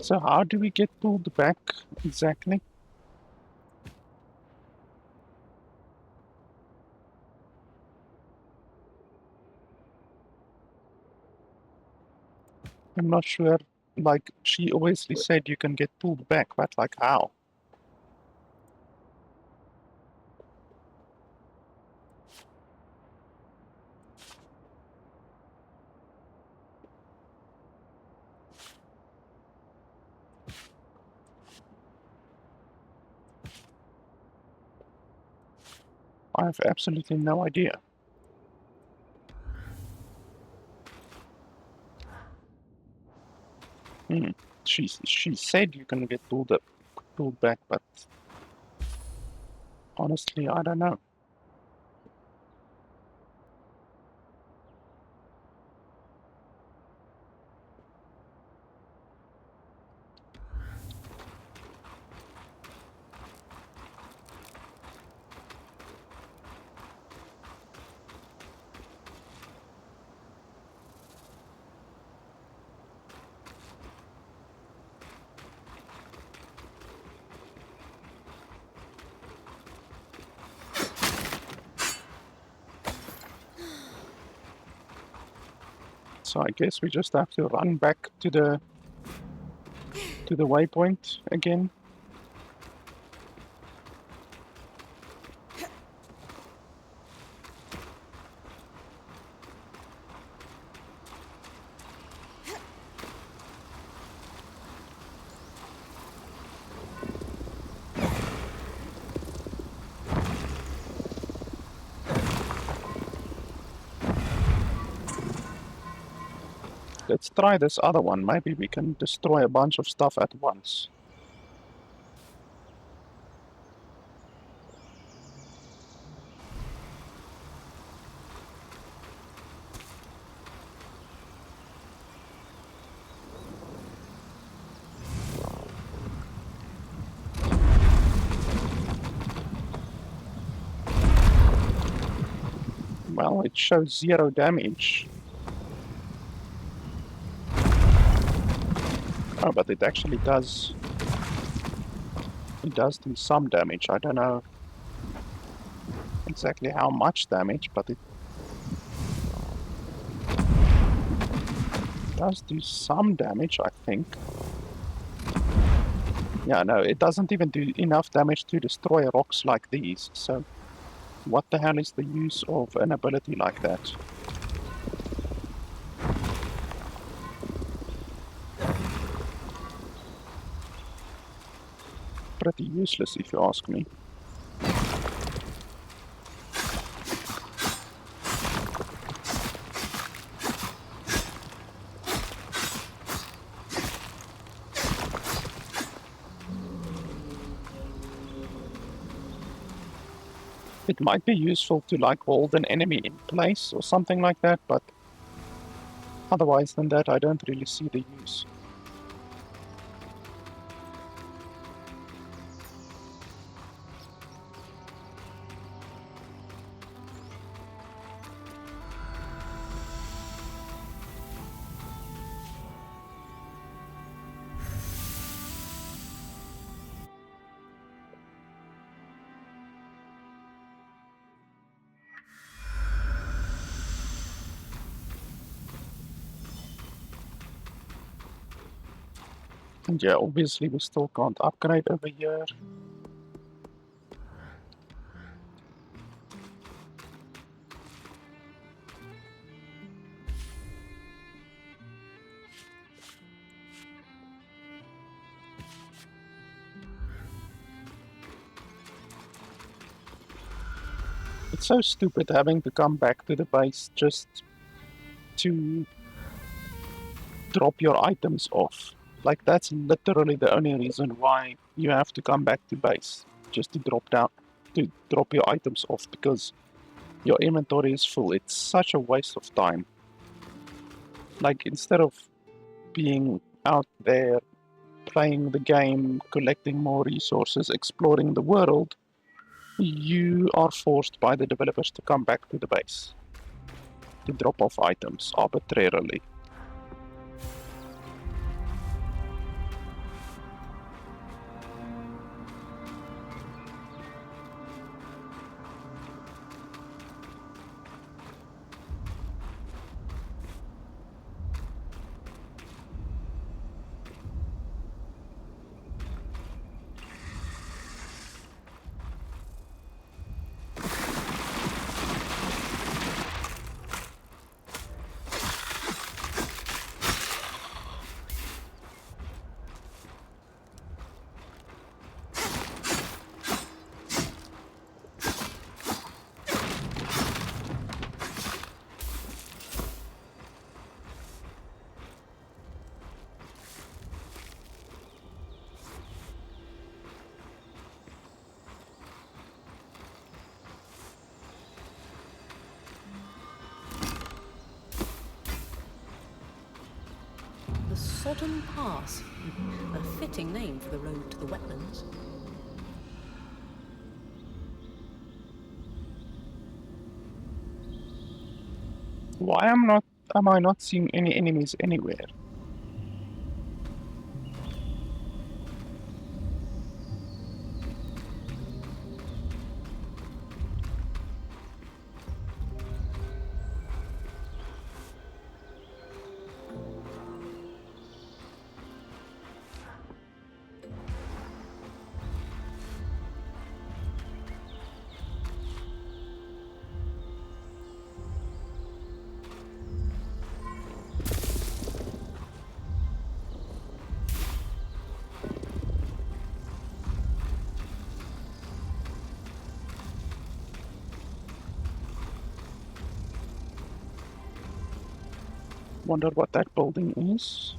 So how do we get pulled back exactly? I'm not sure. Like, she obviously said you can get pulled back, but like how? I have absolutely no idea. Hmm. She said you can get pulled back, but honestly, I don't know. So I guess we just have to run back to the waypoint again. Let's try this other one. Maybe we can destroy a bunch of stuff at once. Well, it shows 0 damage. Oh, but it actually does. It does do some damage. I don't know exactly how much damage, but it does do some damage, I think. Yeah, no, it doesn't even do enough damage to destroy rocks like these, so what the hell is the use of an ability like that? Pretty useless if you ask me. It might be useful to like hold an enemy in place or something like that, but otherwise than that I don't really see the use. And yeah, obviously we still can't upgrade over here. It's so stupid having to come back to the base just to drop your items off. Like, that's literally the only reason why you have to come back to base, just to drop your items off, because your inventory is full. It's such a waste of time. Like, instead of being out there playing the game, collecting more resources, exploring the world, you are forced by the developers to come back to the base to drop off items arbitrarily. The Sodom Pass. A fitting name for the road to the wetlands. Why am I not seeing any enemies anywhere? Wonder what that building is.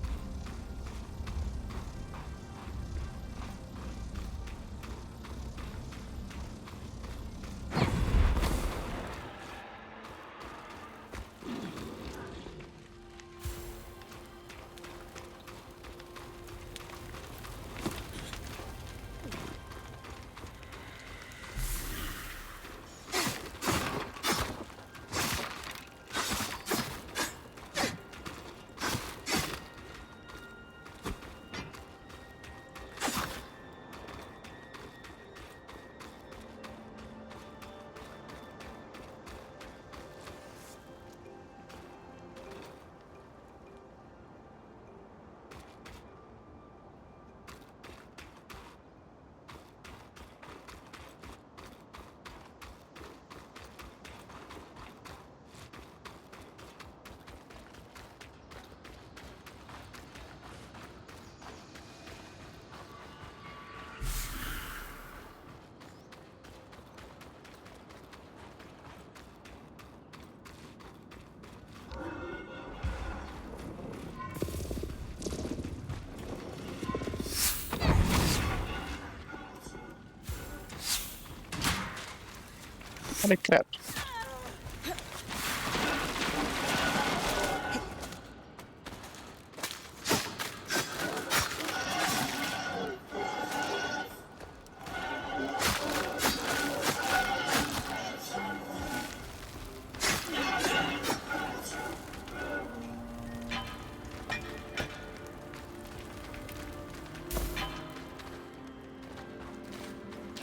Holy crap.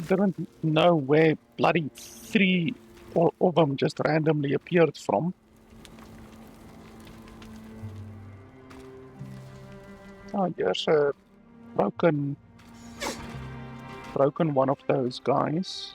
Didn't know where bloody 3 of them just randomly appeared from. Oh, here's a broken one of those guys.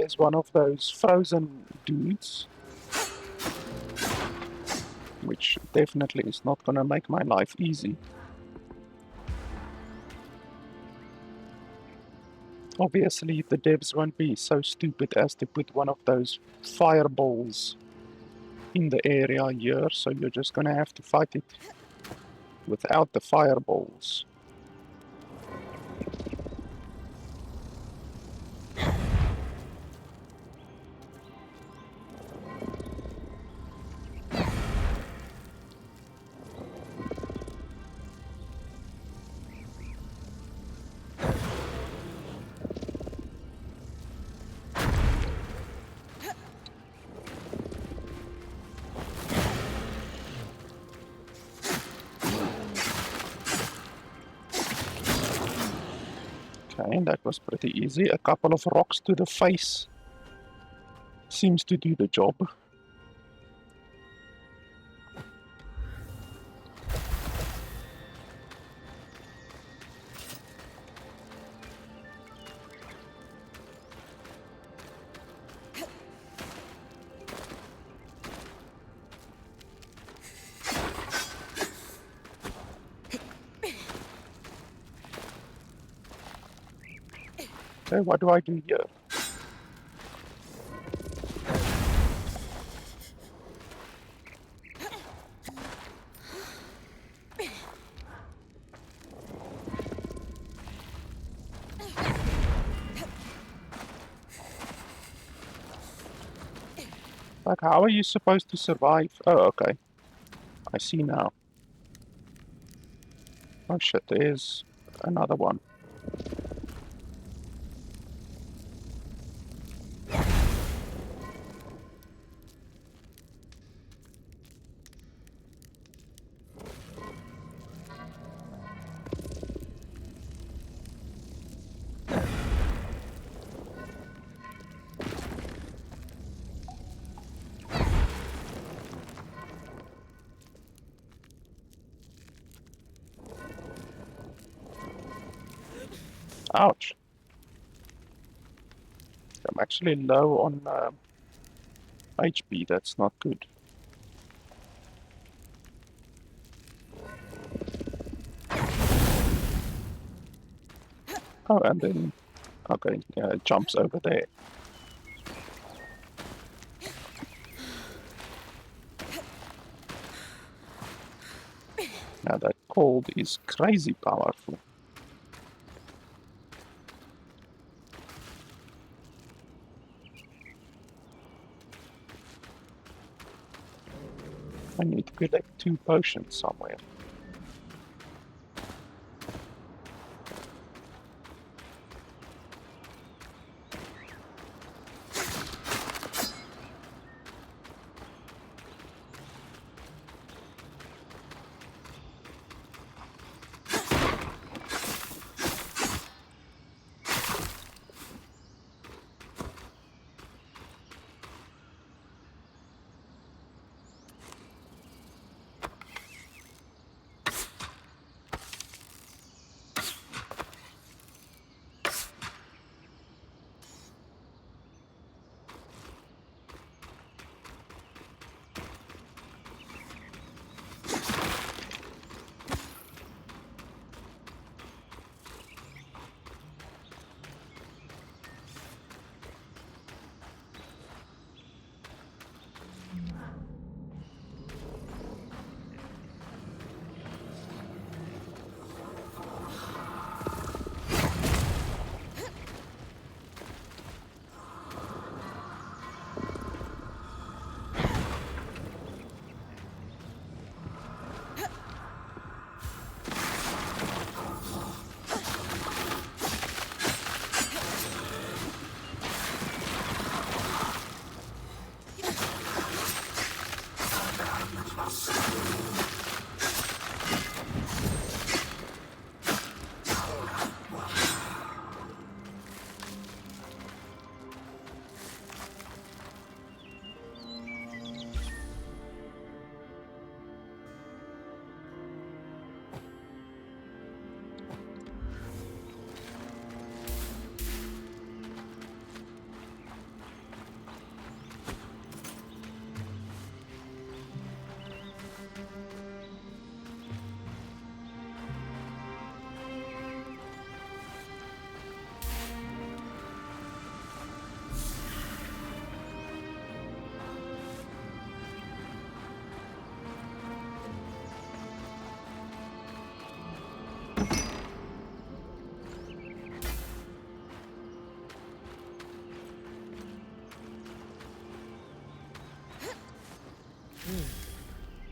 there's one of those frozen dudes, which definitely is not gonna make my life easy. Obviously, the devs won't be so stupid as to put one of those fireballs in the area here, so you're just gonna have to fight it without the fireballs. Okay, that was pretty easy. A couple of rocks to the face seems to do the job. Okay, what do I do here? Like, how are you supposed to survive? Oh, okay. I see now. Oh shit, there's another one. Ouch. I'm actually low on HP, that's not good. Oh, and then, okay, yeah, it jumps over there. Now that cold is crazy powerful. I need to collect 2 potions somewhere.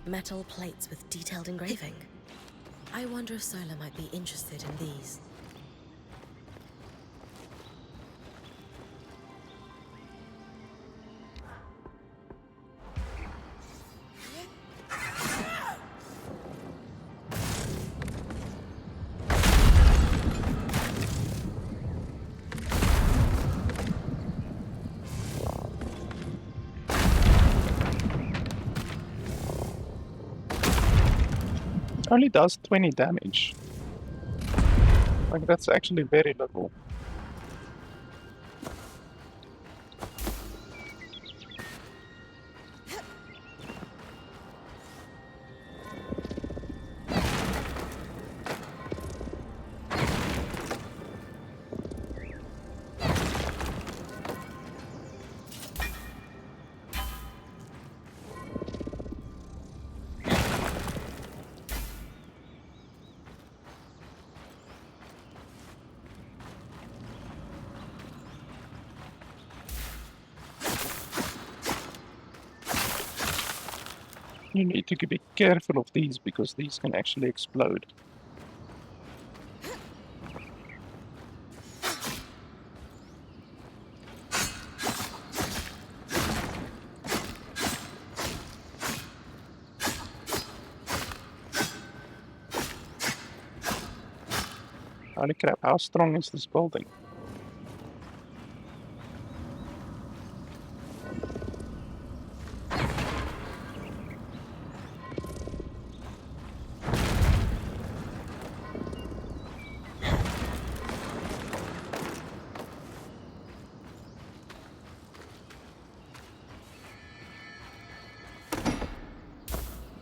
Metal plates with detailed engraving. I wonder if Solar might be interested in these. Only does 20 damage. Like, that's actually very little. You need to be careful of these because these can actually explode. Holy crap, how strong is this building?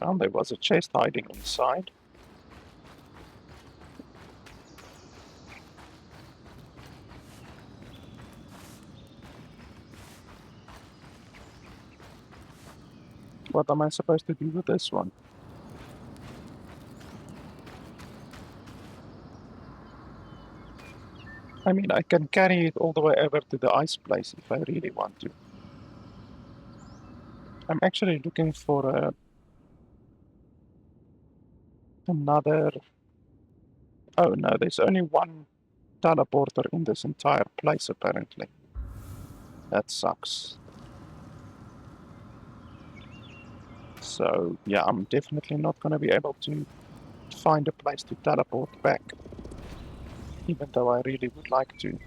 Well, there was a chest hiding inside. What am I supposed to do with this one? I mean, I can carry it all the way over to the ice place if I really want to. I'm actually looking for another... Oh no, there's only one teleporter in this entire place apparently. That sucks. So yeah, I'm definitely not going to be able to find a place to teleport back, even though I really would like to.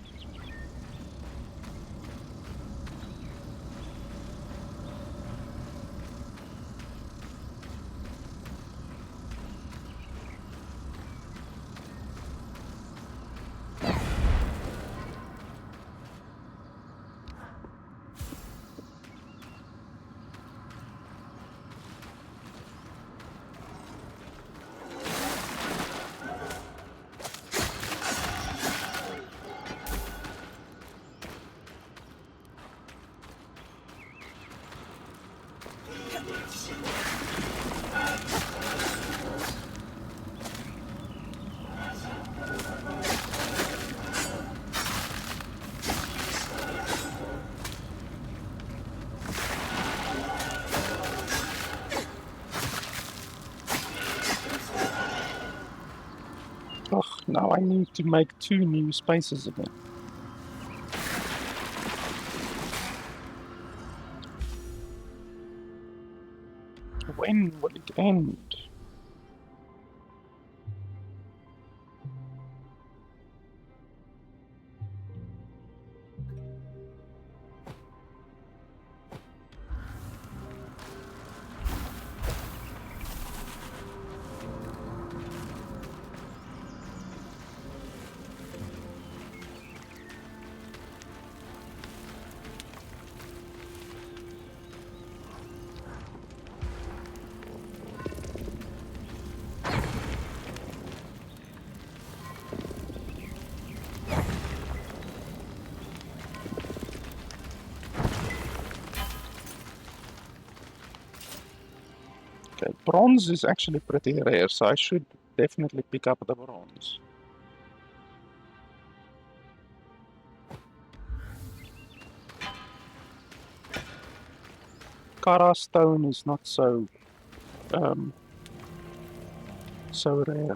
Ugh, now I need to make 2 new spaces again. When will it end? Okay, bronze is actually pretty rare, so I should definitely pick up the bronze. Kara stone is not so so rare.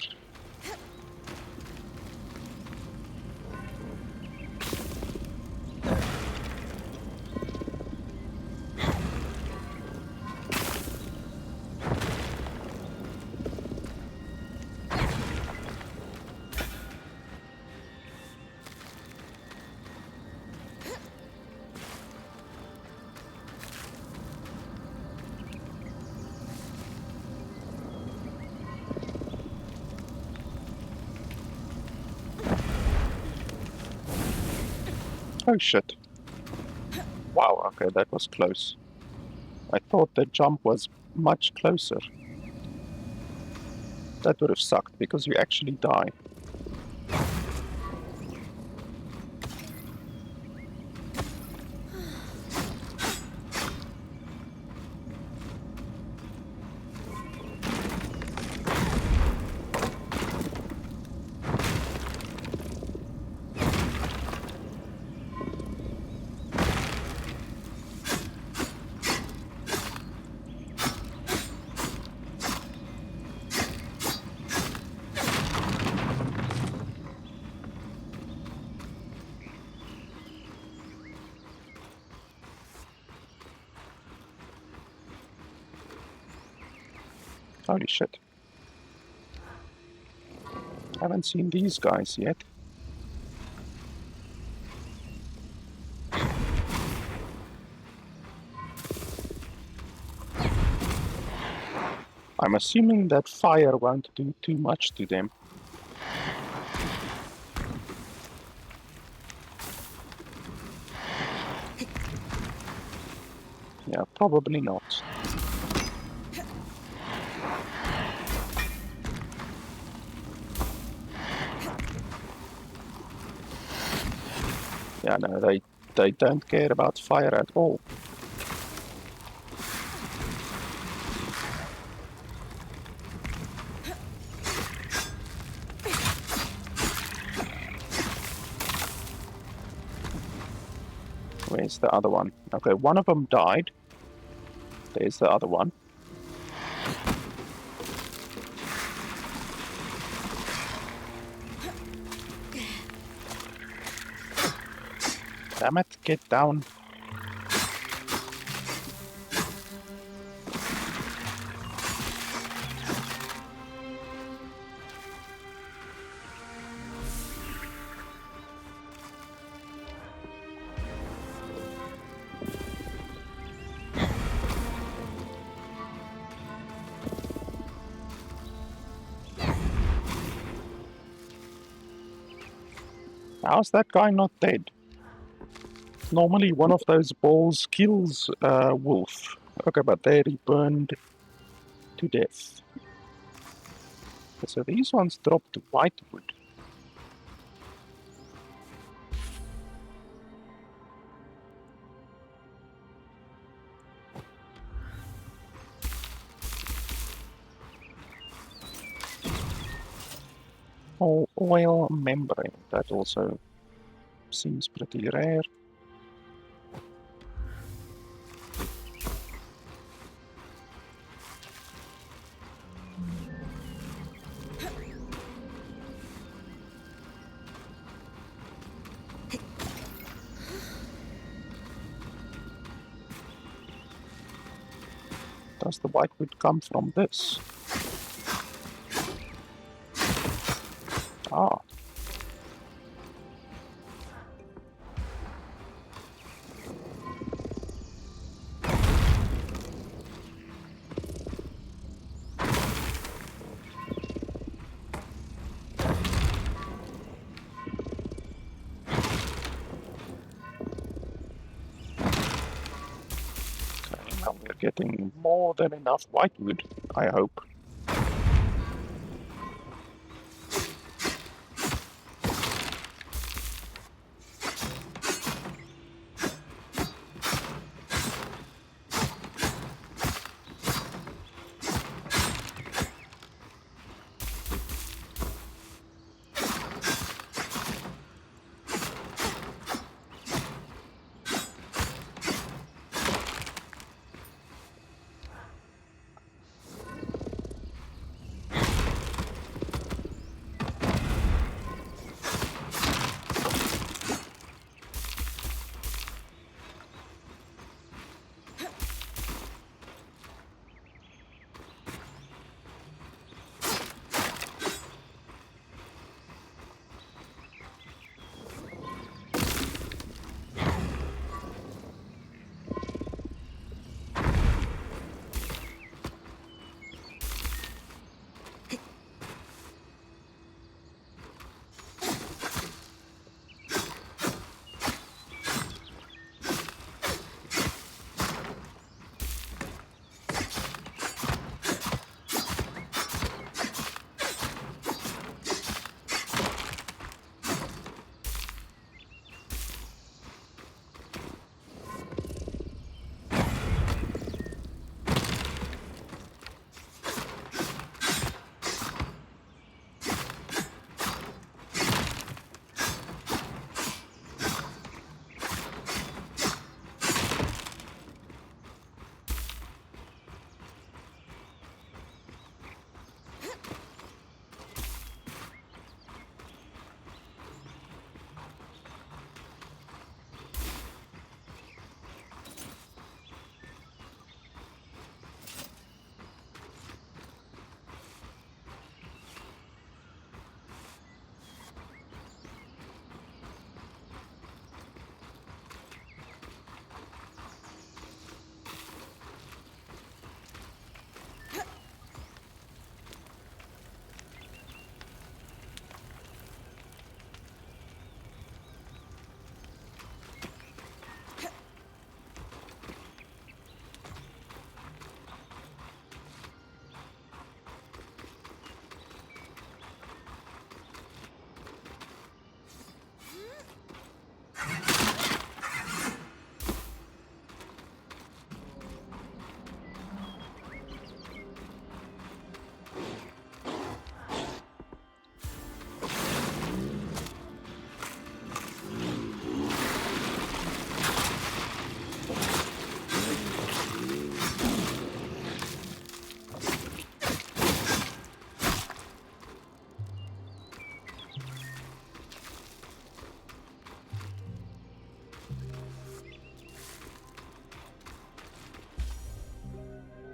Oh shit. Wow, okay, that was close. I thought the jump was much closer. That would have sucked because you actually die. Holy shit. Haven't seen these guys yet. I'm assuming that fire won't do too much to them. Yeah, probably not. Yeah, no, they don't care about fire at all. Where's the other one? Okay, one of them died. There's the other one. Damn it, get down. How's that guy not dead? Normally one of those balls kills wolf. Okay, but there he burned to death. Okay, so these ones dropped white wood. Oh, oil membrane. That also seems pretty rare. Does the white wood come from this? Ah. Now we're getting more than enough white wood, I hope.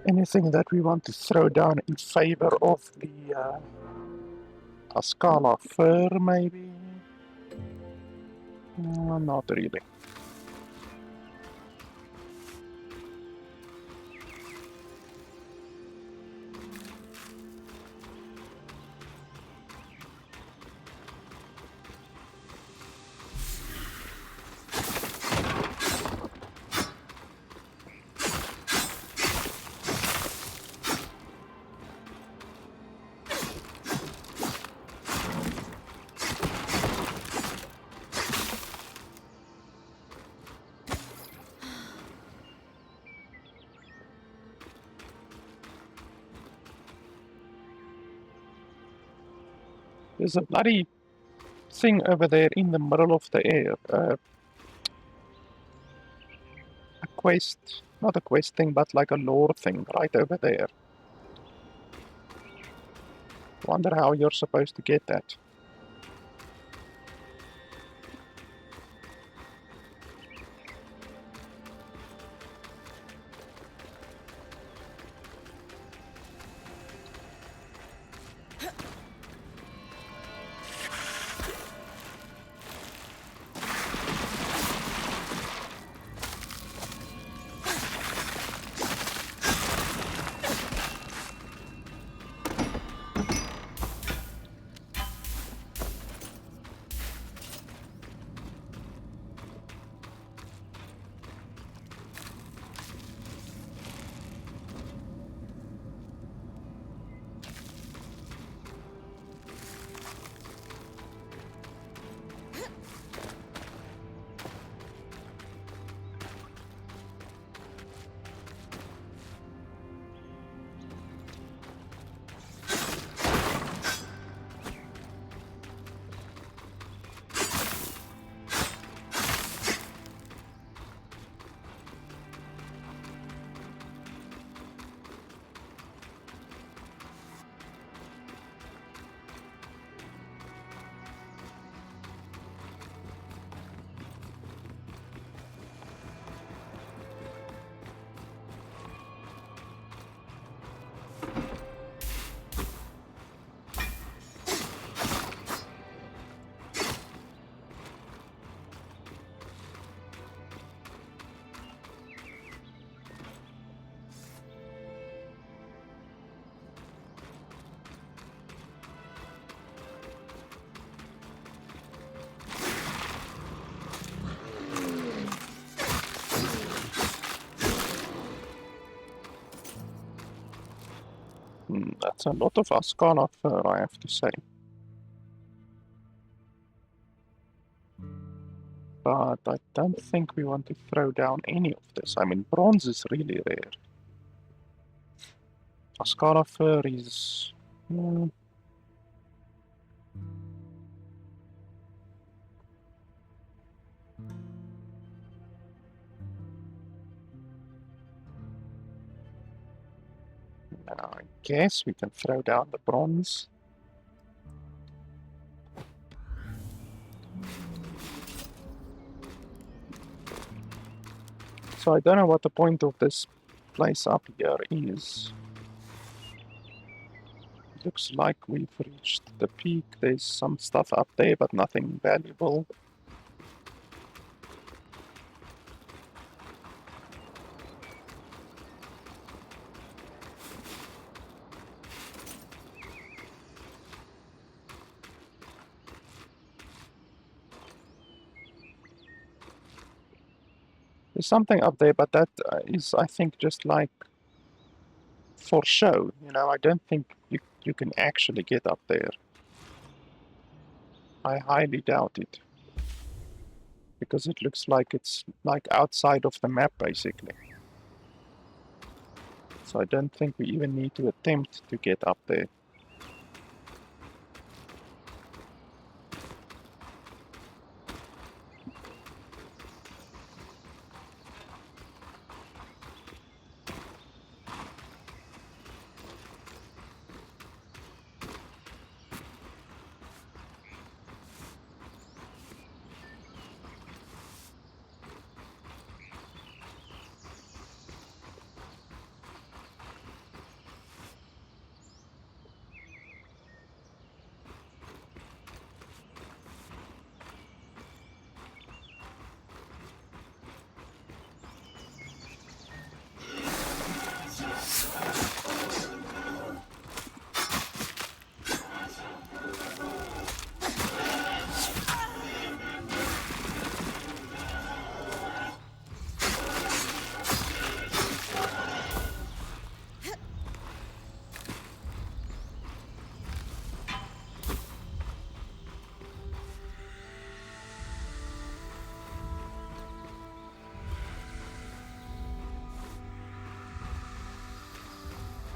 Anything that we want to throw down in favor of the Ascala fur, maybe? Not really. There's a bloody thing over there in the middle of the air. A quest, not a quest thing, but like a lore thing right over there. Wonder how you're supposed to get that. That's a lot of Ascana fur, I have to say. But I don't think we want to throw down any of this. I mean, bronze is really rare. Ascana fur is... I guess we can throw down the bronze. So I don't know what the point of this place up here is. Looks like we've reached the peak. There's some stuff up there, but nothing valuable. There's something up there, but that is, I think, just like for show. You know, I don't think you can actually get up there. I highly doubt it. Because it looks like it's like outside of the map, basically. So I don't think we even need to attempt to get up there.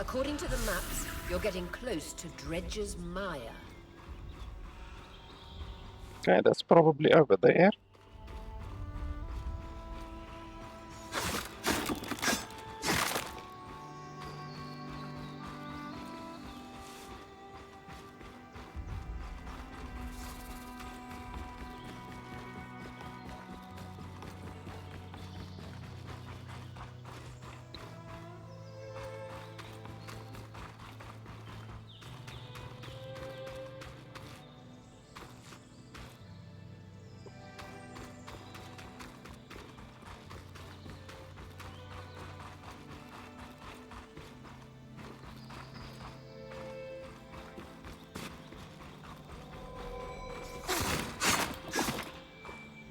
According to the maps, you're getting close to Dredger's Mire. Okay, that's probably over there.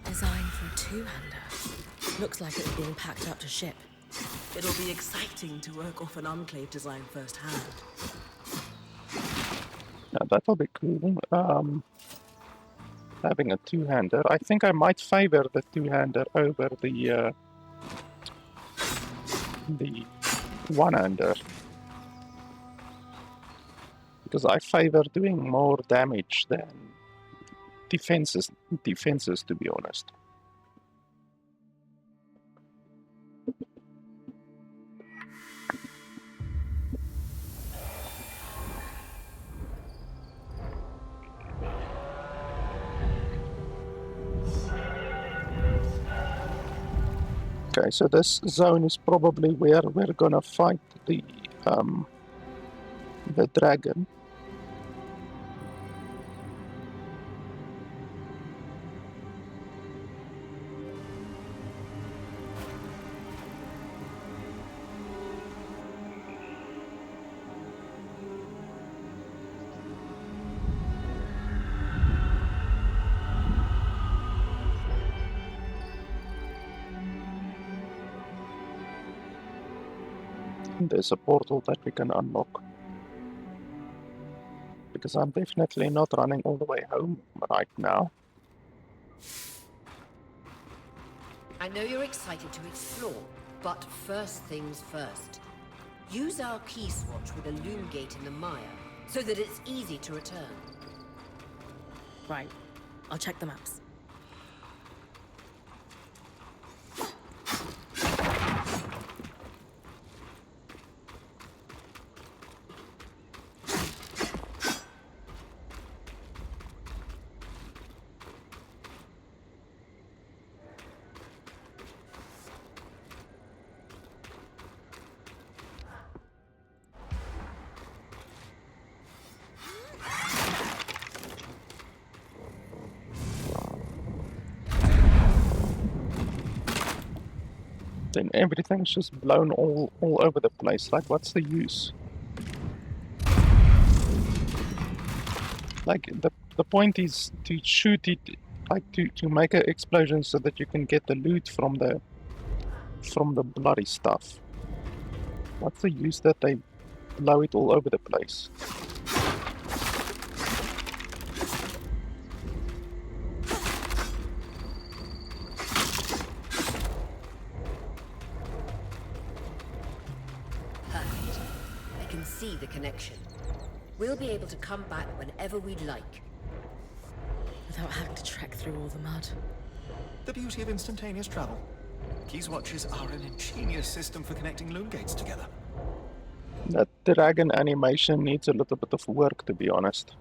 Designed for a two-hander. Looks like it's being packed up to ship. It'll be exciting to work off an Enclave design firsthand. Now, that'll be cool. Having a two-hander. I think I might favor the two-hander over the one-hander. Because I favor doing more damage than defenses, to be honest. Okay, so this zone is probably where we're gonna fight the dragon. There's a portal that we can unlock. Because I'm definitely not running all the way home right now. I know you're excited to explore, but first things first. Use our key swatch with a loom gate in the mire, so that it's easy to return. Right. I'll check the maps. Then everything's just blown all over the place. Like, what's the use? Like, the point is to shoot it, like to make an explosion so that you can get the loot from the bloody stuff. What's the use that they blow it all over the place? Perfect. I can see the connection. We'll be able to come back whenever we'd like. Without having to trek through all the mud. The beauty of instantaneous travel. Key swatches are an ingenious system for connecting loom gates together. That dragon animation needs a little bit of work, to be honest.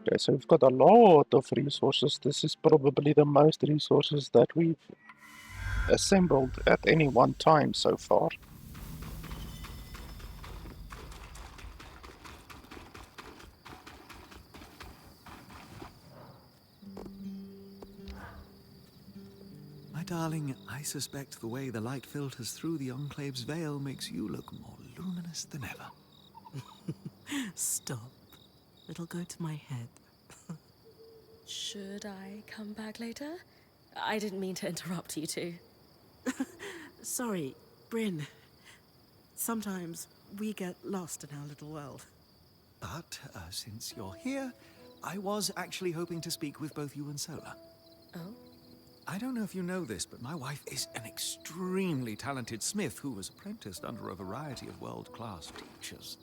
Okay, so we've got a lot of resources. This is probably the most resources that we've assembled at any one time so far. My darling, I suspect the way the light filters through the Enclave's veil makes you look more luminous than ever. Stop. It'll go to my head. Should I come back later? I didn't mean to interrupt you two. Sorry, Bryn. Sometimes we get lost in our little world. But since you're here, I was actually hoping to speak with both you and Solar. Oh? I don't know if you know this, but my wife is an extremely talented smith who was apprenticed under a variety of world-class teachers.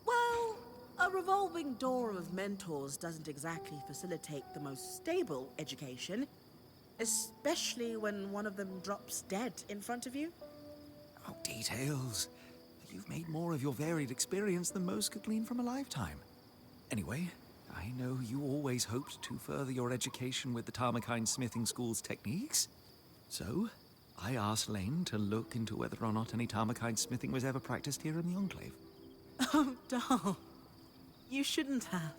Well, a revolving door of mentors doesn't exactly facilitate the most stable education, especially when one of them drops dead in front of you. Oh, details. You've made more of your varied experience than most could glean from a lifetime. Anyway, I know you always hoped to further your education with the Tarmakine Smithing School's techniques. So, I asked Lane to look into whether or not any Tarmakine smithing was ever practiced here in the Enclave. Oh, Dal. You shouldn't have.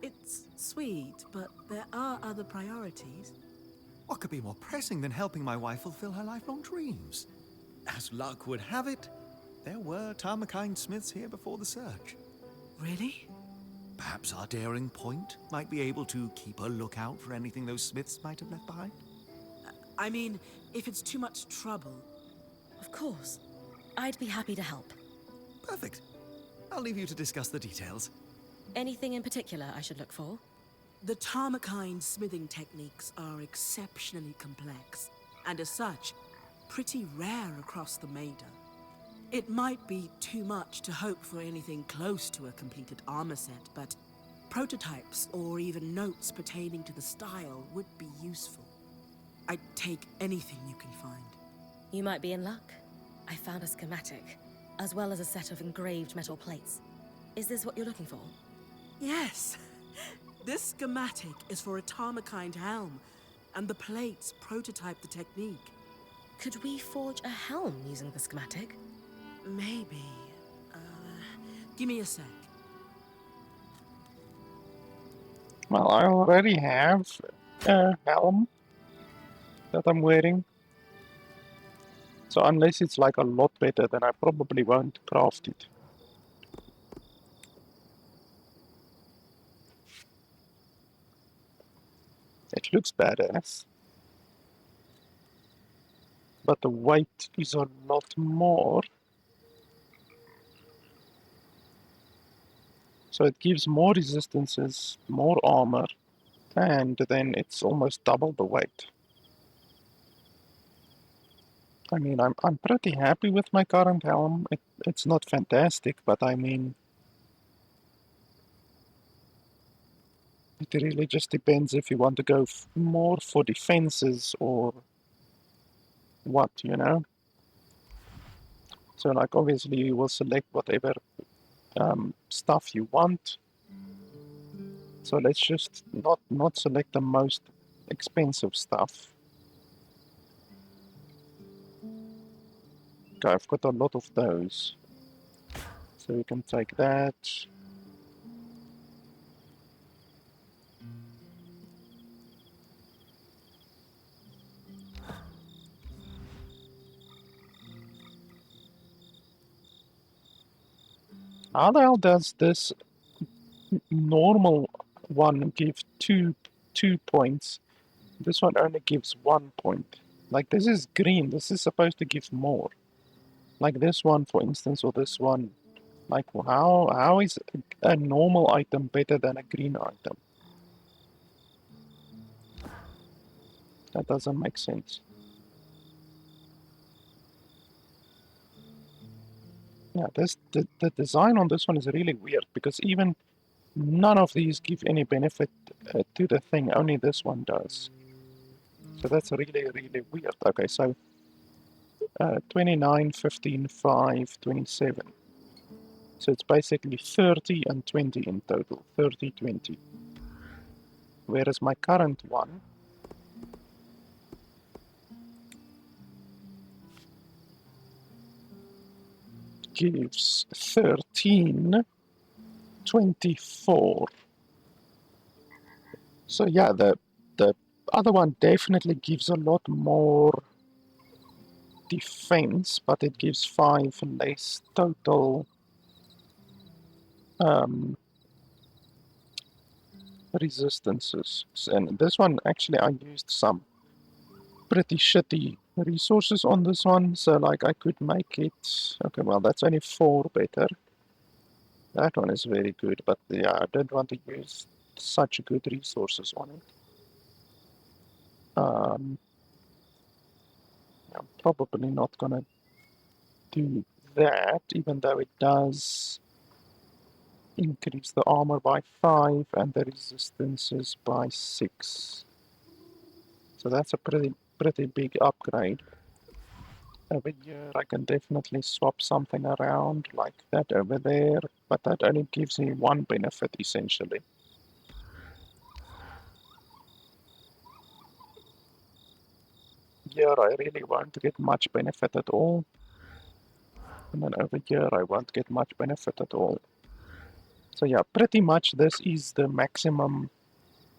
It's sweet, but there are other priorities. What could be more pressing than helping my wife fulfill her lifelong dreams? As luck would have it, there were Tarmakine smiths here before the search. Really? Perhaps our daring point might be able to keep a lookout for anything those smiths might have left behind? I mean, if it's too much trouble. Of course. I'd be happy to help. Perfect. I'll leave you to discuss the details. Anything in particular I should look for? The Tarmakine smithing techniques are exceptionally complex, and as such, pretty rare across the Maida. It might be too much to hope for anything close to a completed armor set, but prototypes or even notes pertaining to the style would be useful. I'd take anything you can find. You might be in luck. I found a schematic, as well as a set of engraved metal plates. Is this what you're looking for? Yes! This schematic is for a Tarmakine helm, and the plates prototype the technique. Could we forge a helm using the schematic? Maybe. Give me a sec. Well, I already have a helm that I'm wearing. So unless it's like a lot better, then I probably won't craft it. It looks badass. But the weight is a lot more. So it gives more resistances, more armor, and then it's almost double the weight. I mean, I'm pretty happy with my current helm. It's not fantastic, but I mean, it really just depends if you want to go more for defenses or what, you know? So like obviously you will select whatever stuff you want. So let's just not select the most expensive stuff. Okay, I've got a lot of those. So we can take that. How the hell does this normal one give two points? This one only gives 1 point. Like this is green, this is supposed to give more. Like this one, for instance, or this one. Like how is a normal item better than a green item? That doesn't make sense. Yeah, the design on this one is really weird because even none of these give any benefit to the thing, only this one does. So that's really, really weird. Okay, so 29, 15, 5, 27. So it's basically 30 and 20 in total, 30, 20. Whereas my current one gives 13, 24. So yeah, the other one definitely gives a lot more defense, but it gives 5 less total resistances. And this one, actually, I used some pretty shitty resources on this one, so like I could make it... Okay, well, that's only 4 better. That one is very good, but yeah, I don't want to use such good resources on it. I'm probably not gonna do that, even though it does increase the armor by 5 and the resistances by 6. So that's a pretty big upgrade. Over here I can definitely swap something around like that over there, but that only gives me one benefit essentially. Here I really won't get much benefit at all. And then over here I won't get much benefit at all. So yeah, pretty much this is the maximum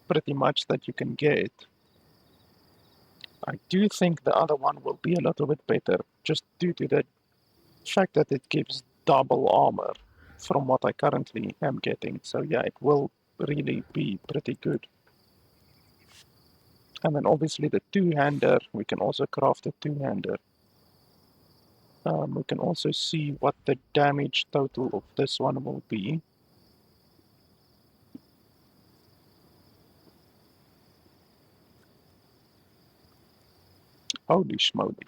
pretty much that you can get. I do think the other one will be a little bit better, just due to the fact that it gives double armor from what I currently am getting. So yeah, it will really be pretty good. And then obviously the two-hander, we can also craft a two-hander. We can also see what the damage total of this one will be. Holy schmoly.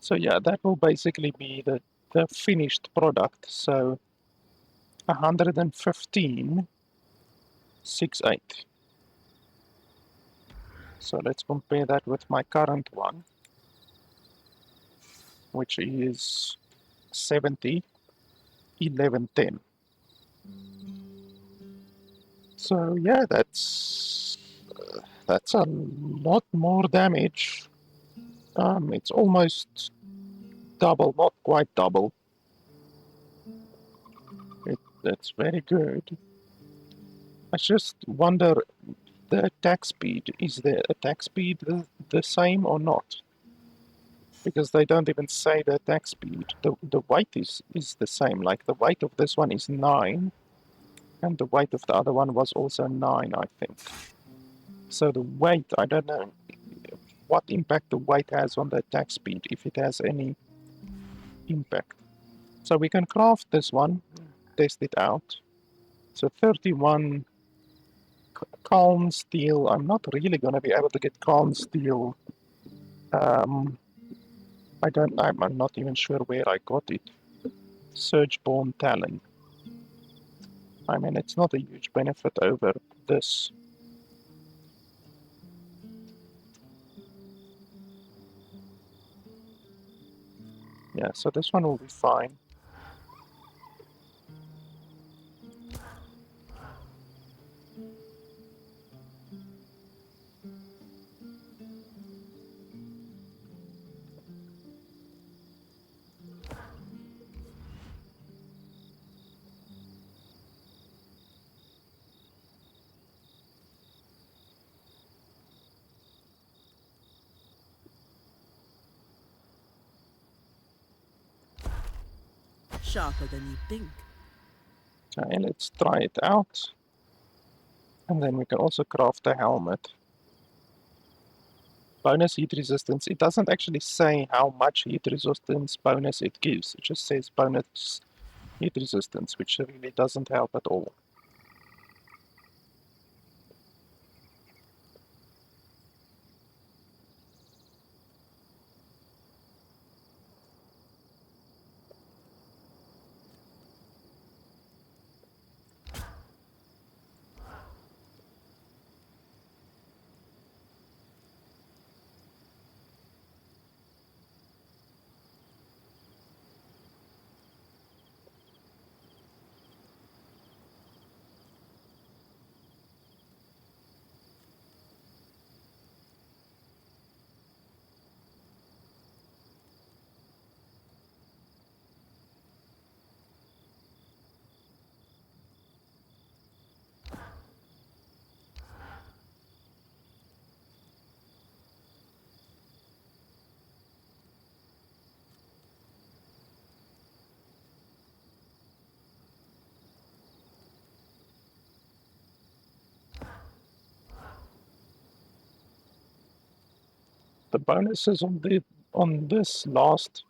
So yeah, that will basically be the finished product. So 115.68. So let's compare that with my current one, which is 70.1110. So yeah, that's a lot more damage. It's almost double, not quite double. That's very good. I just wonder, the attack speed, is the attack speed the same or not? Because they don't even say the attack speed. The weight is the same. Like the weight of this one is 9, and the weight of the other one was also 9, I think. So the weight, I don't know what impact the weight has on the attack speed, if it has any impact. So we can craft this one, test it out. So 31 calm steel. I'm not really going to be able to get calm steel. I'm not even sure where I got it. Surgeborn Talon. I mean, it's not a huge benefit over this. Yeah, so this one will be fine. Sharper than you think. Okay, let's try it out. And then we can also craft a helmet. Bonus heat resistance. It doesn't actually say how much heat resistance bonus it gives. It just says bonus heat resistance, which really doesn't help at all. The bonuses on this last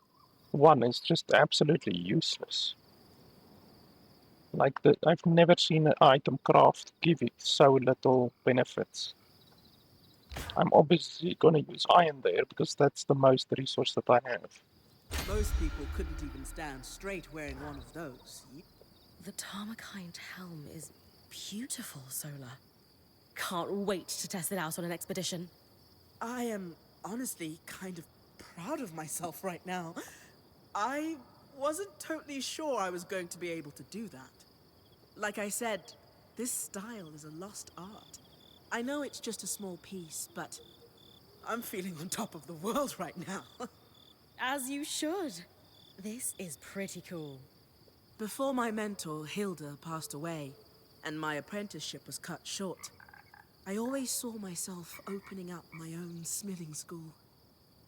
one is just absolutely useless. Like I've never seen an item craft give it so little benefits. I'm obviously gonna use iron there because that's the most resource that I have. Most people couldn't even stand straight wearing one of those. The Tarmakind helm is beautiful, Solar. Can't wait to test it out on an expedition. I am honestly kind of proud of myself right now. I wasn't totally sure I was going to be able to do that. Like I said, this style is a lost art. I know it's just a small piece, but I'm feeling on top of the world right now. As you should. This is pretty cool. Before my mentor, Hilda, passed away, and my apprenticeship was cut short, I always saw myself opening up my own smithing school.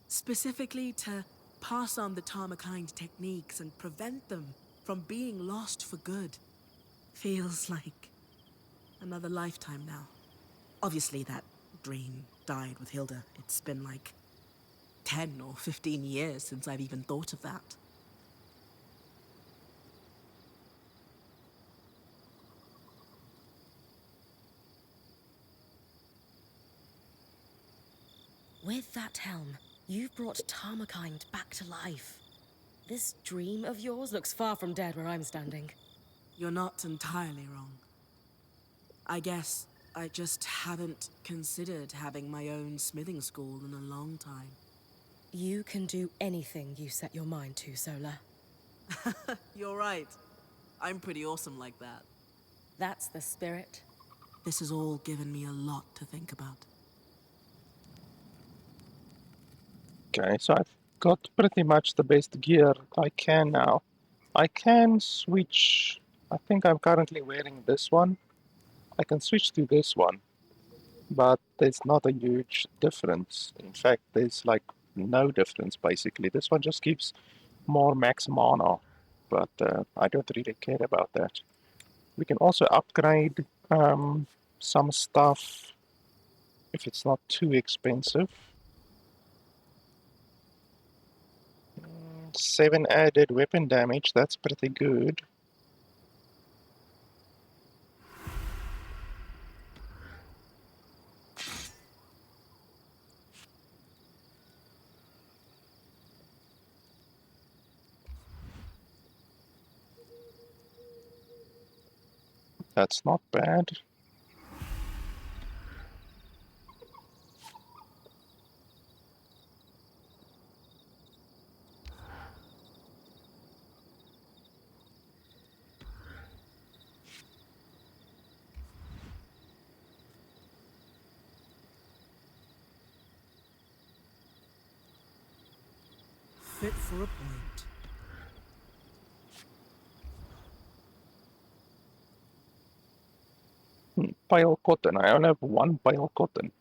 Specifically to pass on the Tarmakind techniques and prevent them from being lost for good. Feels like another lifetime now. Obviously that dream died with Hilda. It's been like 10 or 15 years since I've even thought of that. With that helm, you've brought Tarmakind back to life. This dream of yours looks far from dead where I'm standing. You're not entirely wrong. I guess I just haven't considered having my own smithing school in a long time. You can do anything you set your mind to, Solar. You're right. I'm pretty awesome like that. That's the spirit. This has all given me a lot to think about. Okay, so I've got pretty much the best gear I can now. I can switch, I think I'm currently wearing this one. I can switch to this one, but there's not a huge difference. In fact, there's like no difference basically. This one just gives more max mana, but I don't really care about that. We can also upgrade some stuff if it's not too expensive. 7 added weapon damage, that's pretty good. That's not bad. Fit for a point. Pile cotton, I only have one pile cotton.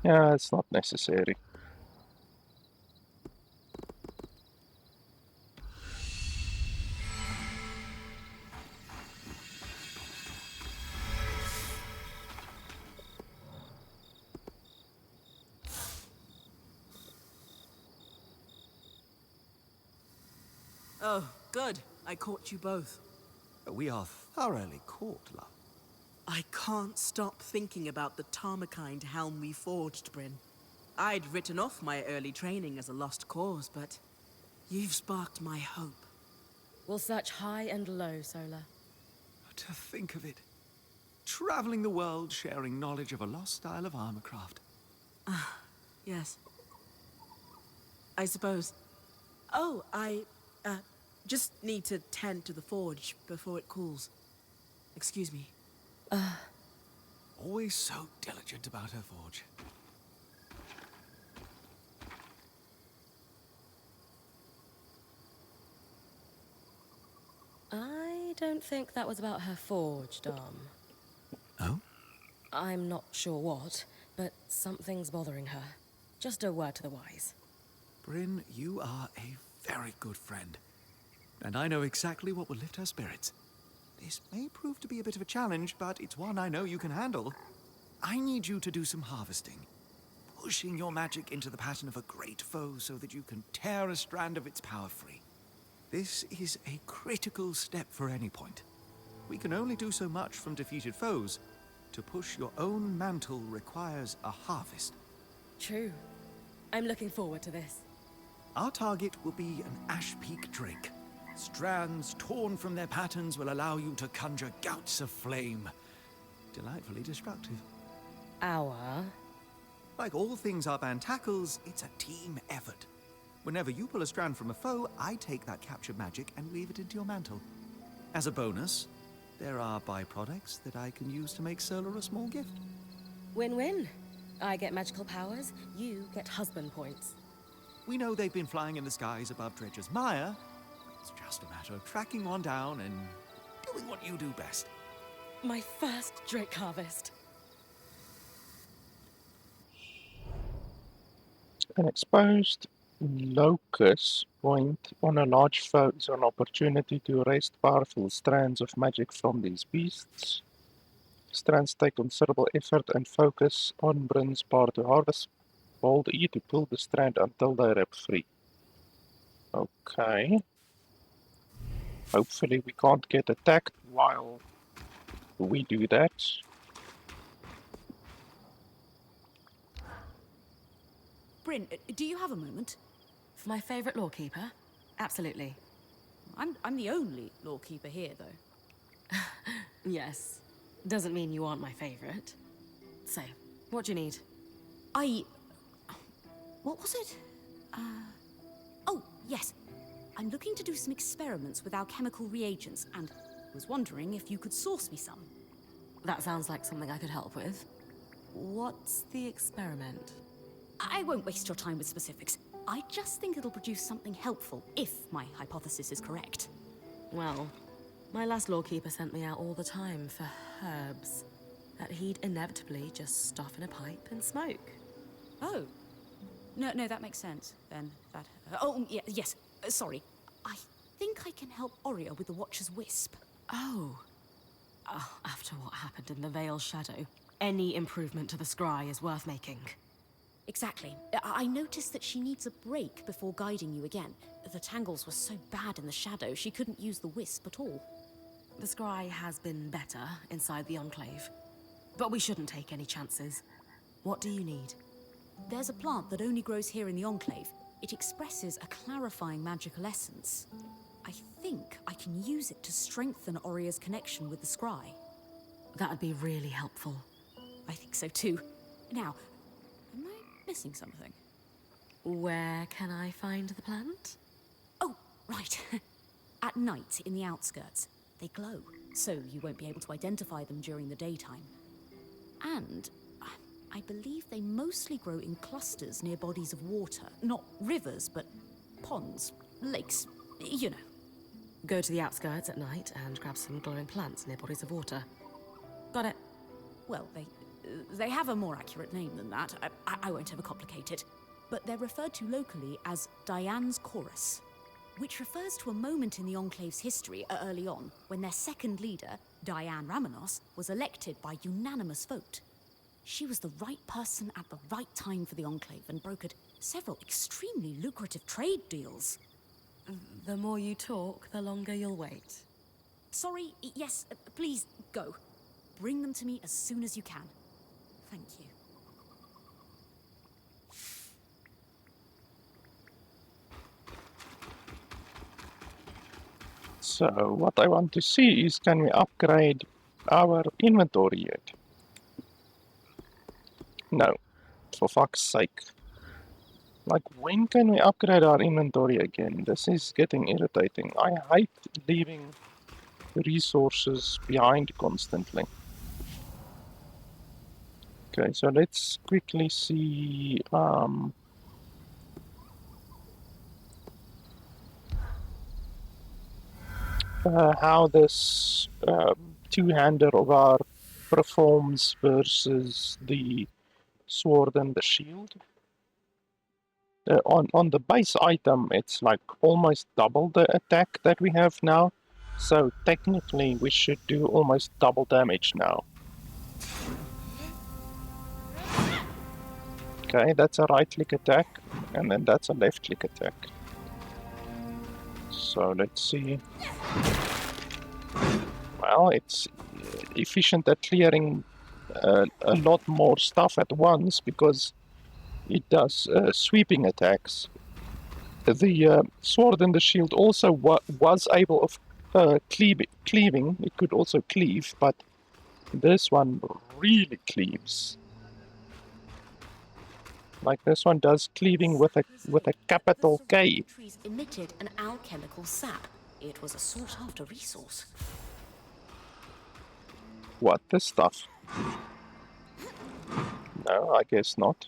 Yeah, it's not necessary. Oh, good. I caught you both. We are thoroughly caught, love. I can't stop thinking about the Tarmakind helm we forged, Bryn. I'd written off my early training as a lost cause, but you've sparked my hope. We'll search high and low, Solar. To think of it. Traveling the world, sharing knowledge of a lost style of armorcraft. Yes. I suppose. Oh, I just need to tend to the forge before it cools. Excuse me. Always so diligent about her forge. I don't think that was about her forge, Dom. Oh? I'm not sure what, but something's bothering her. Just a word to the wise. Bryn, you are a very good friend. And I know exactly what will lift her spirits. This may prove to be a bit of a challenge, but it's one I know you can handle. I need you to do some harvesting, pushing your magic into the pattern of a great foe so that you can tear a strand of its power free. This is a critical step for any point. We can only do so much from defeated foes. To push your own mantle requires a harvest. True. I'm looking forward to this. Our target will be an Ash Peak Drake. Strands torn from their patterns will allow you to conjure gouts of flame. Delightfully destructive. Our? Like all things our band tackles, it's a team effort. Whenever you pull a strand from a foe, I take that captured magic and weave it into your mantle. As a bonus, there are byproducts that I can use to make Solar a small gift. Win-win. I get magical powers, you get husband points. We know they've been flying in the skies above Dredger's Mire. It's just a matter of tracking one down and doing what you do best. My first Drake harvest. An exposed locus point on a large foe is an opportunity to wrest powerful strands of magic from these beasts. Strands take considerable effort and focus on Bryn's power to harvest. Hold E to pull the strand until they rip free. Okay. Hopefully we can't get attacked while we do that. Bryn, do you have a moment? For my favorite lawkeeper? Absolutely. I'm the only lawkeeper here, though. Yes. Doesn't mean you aren't my favorite. So, what do you need? What was it? Oh, yes. I'm looking to do some experiments with our chemical reagents, and was wondering if you could source me some. That sounds like something I could help with. What's the experiment? I won't waste your time with specifics. I just think it'll produce something helpful, if my hypothesis is correct. Well, my last lawkeeper sent me out all the time for herbs that he'd inevitably just stuff in a pipe and smoke. Oh. No, that makes sense, then. Yes. Sorry. I think I can help Oria with the Watcher's Wisp. Oh. After what happened in the Veil's Shadow, any improvement to the scry is worth making. Exactly. I noticed that she needs a break before guiding you again. The tangles were so bad in the shadow, she couldn't use the wisp at all. The scry has been better inside the Enclave, but we shouldn't take any chances. What do you need? There's a plant that only grows here in the Enclave. It expresses a clarifying magical essence. I think I can use it to strengthen Oria's connection with the scry. That'd be really helpful. I think so too. Now, am I missing something? Where can I find the plant? Oh, right. At night, in the outskirts. They glow, so you won't be able to identify them during the daytime. And I believe they mostly grow in clusters near bodies of water. Not rivers, but ponds, lakes, you know. Go to the outskirts at night and grab some glowing plants near bodies of water. Got it. Well, they have a more accurate name than that. I won't overcomplicate it. But they're referred to locally as Diane's Chorus, which refers to a moment in the Enclave's history early on, when their second leader, Diane Ramenos, was elected by unanimous vote. She was the right person at the right time for the Enclave and brokered several extremely lucrative trade deals. The more you talk, the longer you'll wait. Sorry, yes, please, go. Bring them to me as soon as you can. Thank you. So what I want to see is, can we upgrade our inventory yet? No, for fuck's sake. Like, when can we upgrade our inventory again? This is getting irritating. I hate leaving resources behind constantly. Okay, so let's quickly see how this two-hander of our performs versus the sword and the shield. On the base item, it's like almost double the attack that we have now, So technically we should do almost double damage now. Okay, that's a right click attack, and then that's a left click attack. So let's see. Well, it's efficient at clearing a lot more stuff at once because it does sweeping attacks. The sword and the shield also was able of cleaving. It could also cleave, but this one really cleaves. Like this one does cleaving with a capital K. Trees emitted an alchemical sap. It was a sought after resource. What, this stuff? No, I guess not.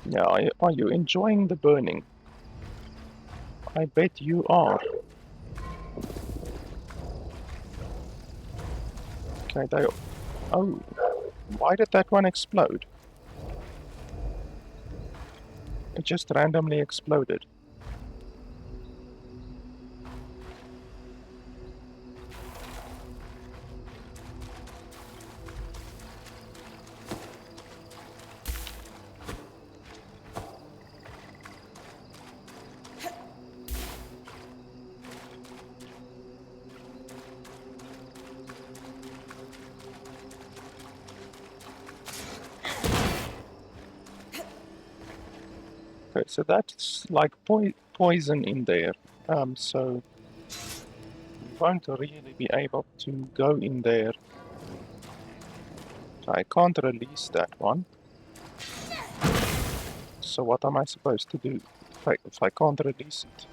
Yeah, are you enjoying the burning? I bet you are. Okay, they... Oh, why did that one explode? It just randomly exploded. Okay, so that's like poison in there. So you won't really be able to go in there. I can't release that one. So what am I supposed to do if I can't release it?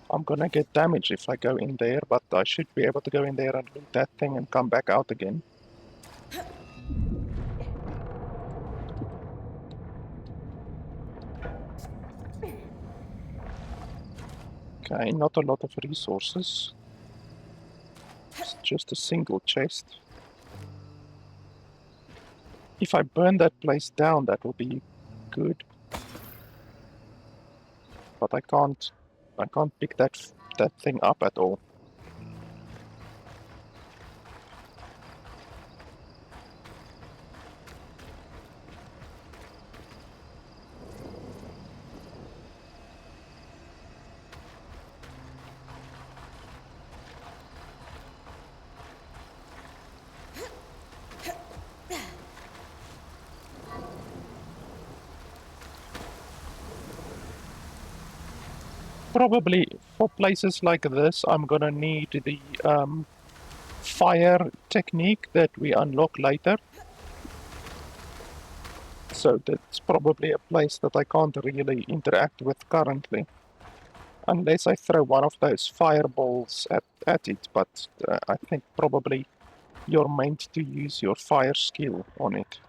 I'm gonna get damage if I go in there, but I should be able to go in there and loot that thing and come back out again. Okay, not a lot of resources. It's just a single chest. If I burn that place down, that will be good. But I can't pick that thing up at all. Probably for places like this, I'm gonna need the fire technique that we unlock later. So that's probably a place that I can't really interact with currently. Unless I throw one of those fireballs at it, but I think probably you're meant to use your fire skill on it.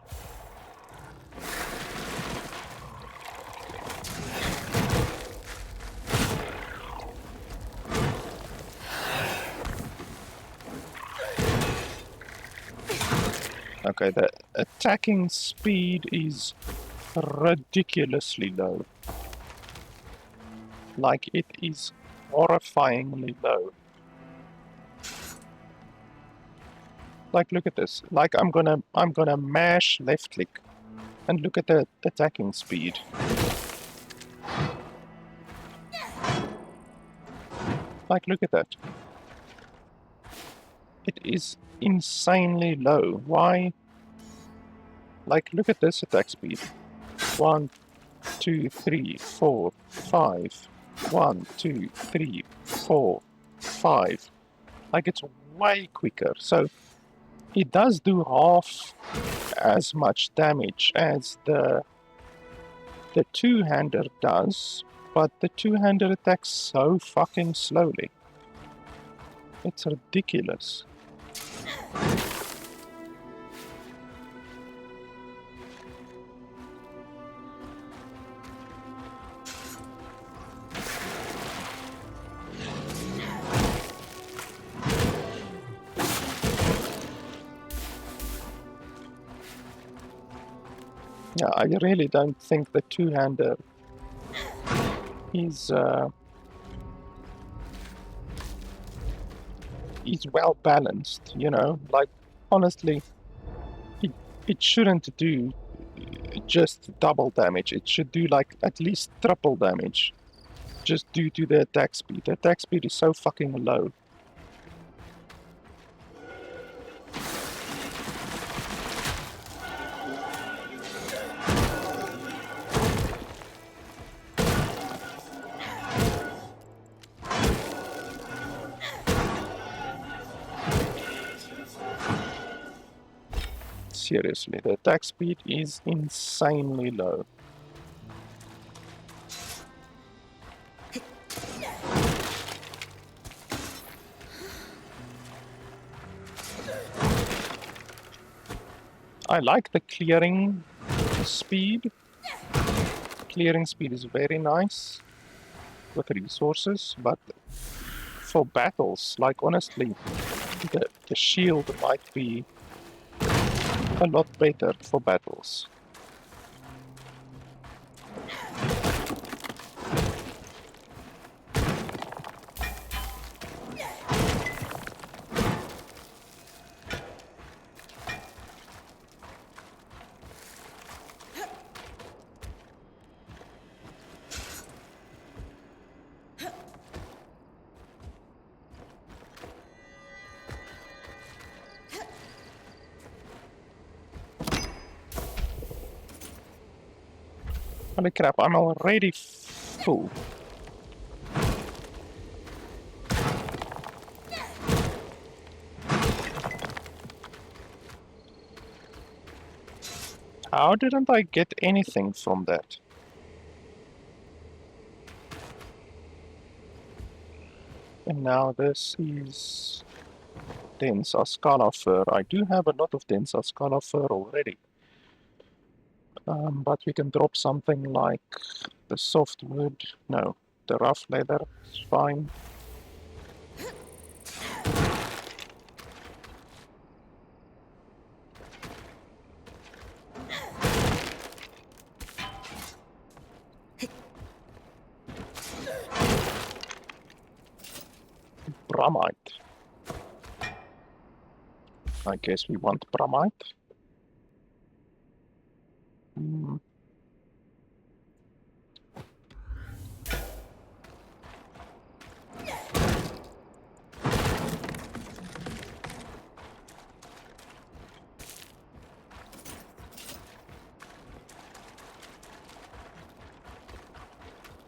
Okay, the attacking speed is ridiculously low. Like, it is horrifyingly low. Like, look at this. Like, I'm gonna mash left click and look at the attacking speed. Like, look at that. It is insanely low. Why? Like, look at this attack speed. 1, 2, 3, 4, 5. 1, 2, 3, 4, 5. Like, it's way quicker. So it does do half as much damage as the two-hander does, but the two-hander attacks so fucking slowly. It's ridiculous. Yeah, I really don't think the two-hander is well balanced, you know? Like, honestly, it shouldn't do just double damage. It should do like at least triple damage, just due to the attack speed. The attack speed is so fucking low. Seriously, the attack speed is insanely low. I like the clearing speed. Clearing speed is very nice with resources, but for battles, like honestly, the shield might be a lot better for battles. Holy crap, I'm already full. How didn't I get anything from that? And now this is dense Ascana fur. I do have a lot of dense Ascana fur already. But we can drop something like the softwood. No, the rough leather is fine. Bramite. I guess we want bramite.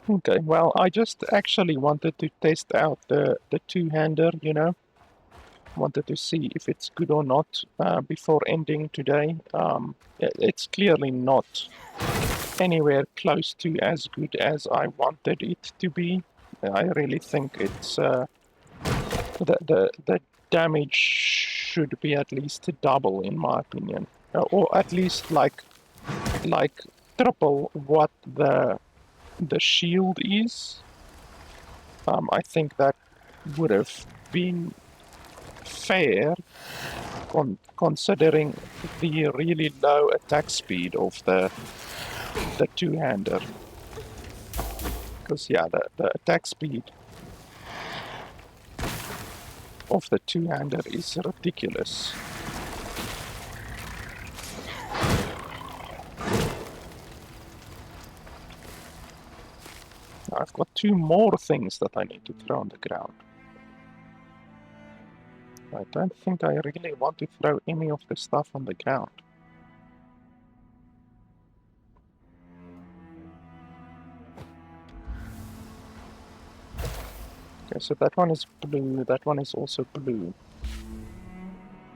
Okay, well, I just actually wanted to test out the two-hander, you know. Wanted to see if it's good or not before ending today. It's clearly not anywhere close to as good as I wanted it to be. I really think it's the damage should be at least double, in my opinion, or at least like triple what the shield is. I think that would have been fair, considering the really low attack speed of the two-hander. Because yeah, the attack speed of the two-hander is ridiculous. I've got two more things that I need to throw on the ground. I don't think I really want to throw any of the stuff on the ground. Okay, so that one is blue, that one is also blue.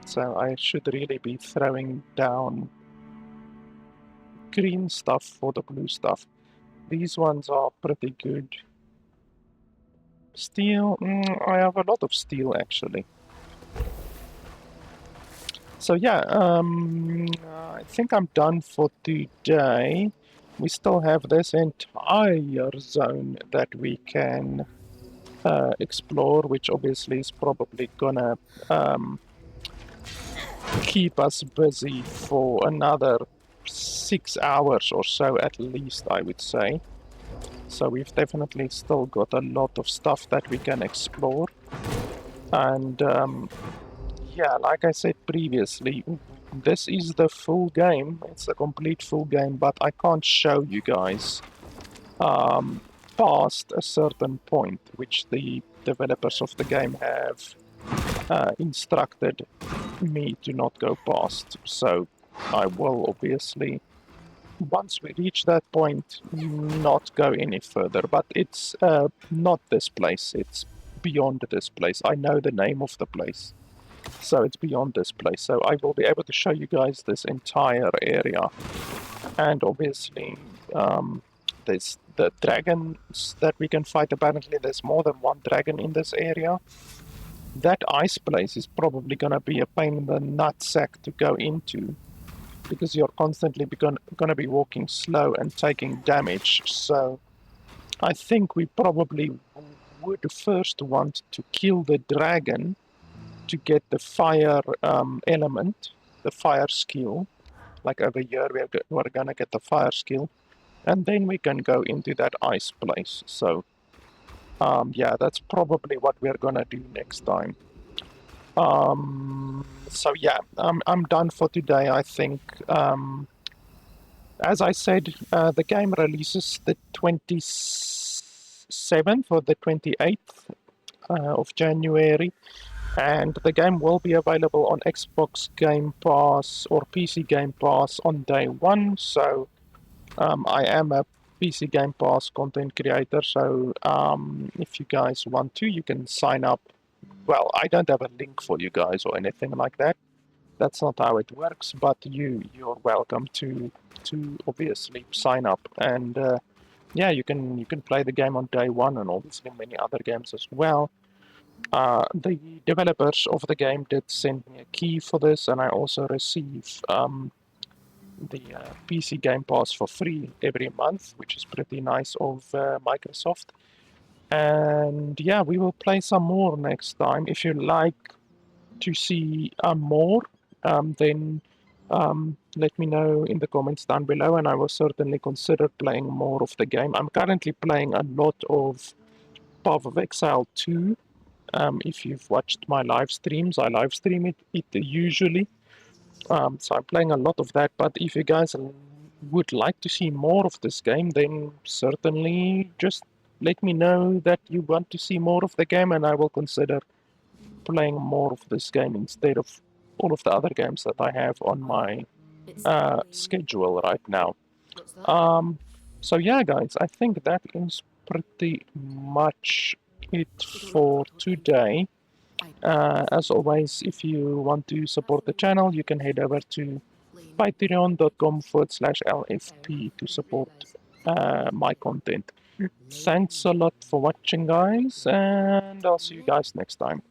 So I should really be throwing down green stuff for the blue stuff. These ones are pretty good. Steel, I have a lot of steel actually. So yeah, I think I'm done for today. We still have this entire zone that we can explore, which obviously is probably gonna keep us busy for another 6 hours or so at least, I would say. So we've definitely still got a lot of stuff that we can explore. And yeah, like I said previously, this is the full game. It's a complete full game, but I can't show you guys past a certain point, which the developers of the game have instructed me to not go past. So I will obviously, once we reach that point, not go any further. But it's not this place. It's beyond this place. I know the name of the place. So it's beyond this place. So I will be able to show you guys this entire area. And obviously, there's the dragons that we can fight. Apparently, there's more than one dragon in this area. That ice place is probably going to be a pain in the nutsack to go into, because you're constantly going to be walking slow and taking damage. So I think we probably would first want to kill the dragon to get the fire element, the fire skill. Like over here, we're going to get the fire skill, and then we can go into that ice place. So yeah, that's probably what we're going to do next time. So yeah, I'm done for today, I think. As I said, the game releases the 27th or the 28th of January, and the game will be available on Xbox Game Pass or PC Game Pass on day one. So I am a PC Game Pass content creator, so if you guys want to, you can sign up. Well, I don't have a link for you guys or anything like that. That's not how it works, but you're welcome to obviously sign up, and yeah, you can play the game on day one, and obviously many other games as well. The developers of the game did send me a key for this, and I also receive the PC Game Pass for free every month, which is pretty nice of Microsoft. And yeah, we will play some more next time. If you like to see more, then let me know in the comments down below, and I will certainly consider playing more of the game. I'm currently playing a lot of Path of Exile 2. If you've watched my live streams, I live stream it usually. So I'm playing a lot of that, but if you guys would like to see more of this game, then certainly just let me know that you want to see more of the game, and I will consider playing more of this game instead of all of the other games that I have on my schedule right now. So yeah, guys, I think that is pretty much it for today. As always, if you want to support the channel, you can head over to patreon.com/LFP to support my content. Thanks a lot for watching, guys, and I'll see you guys next time.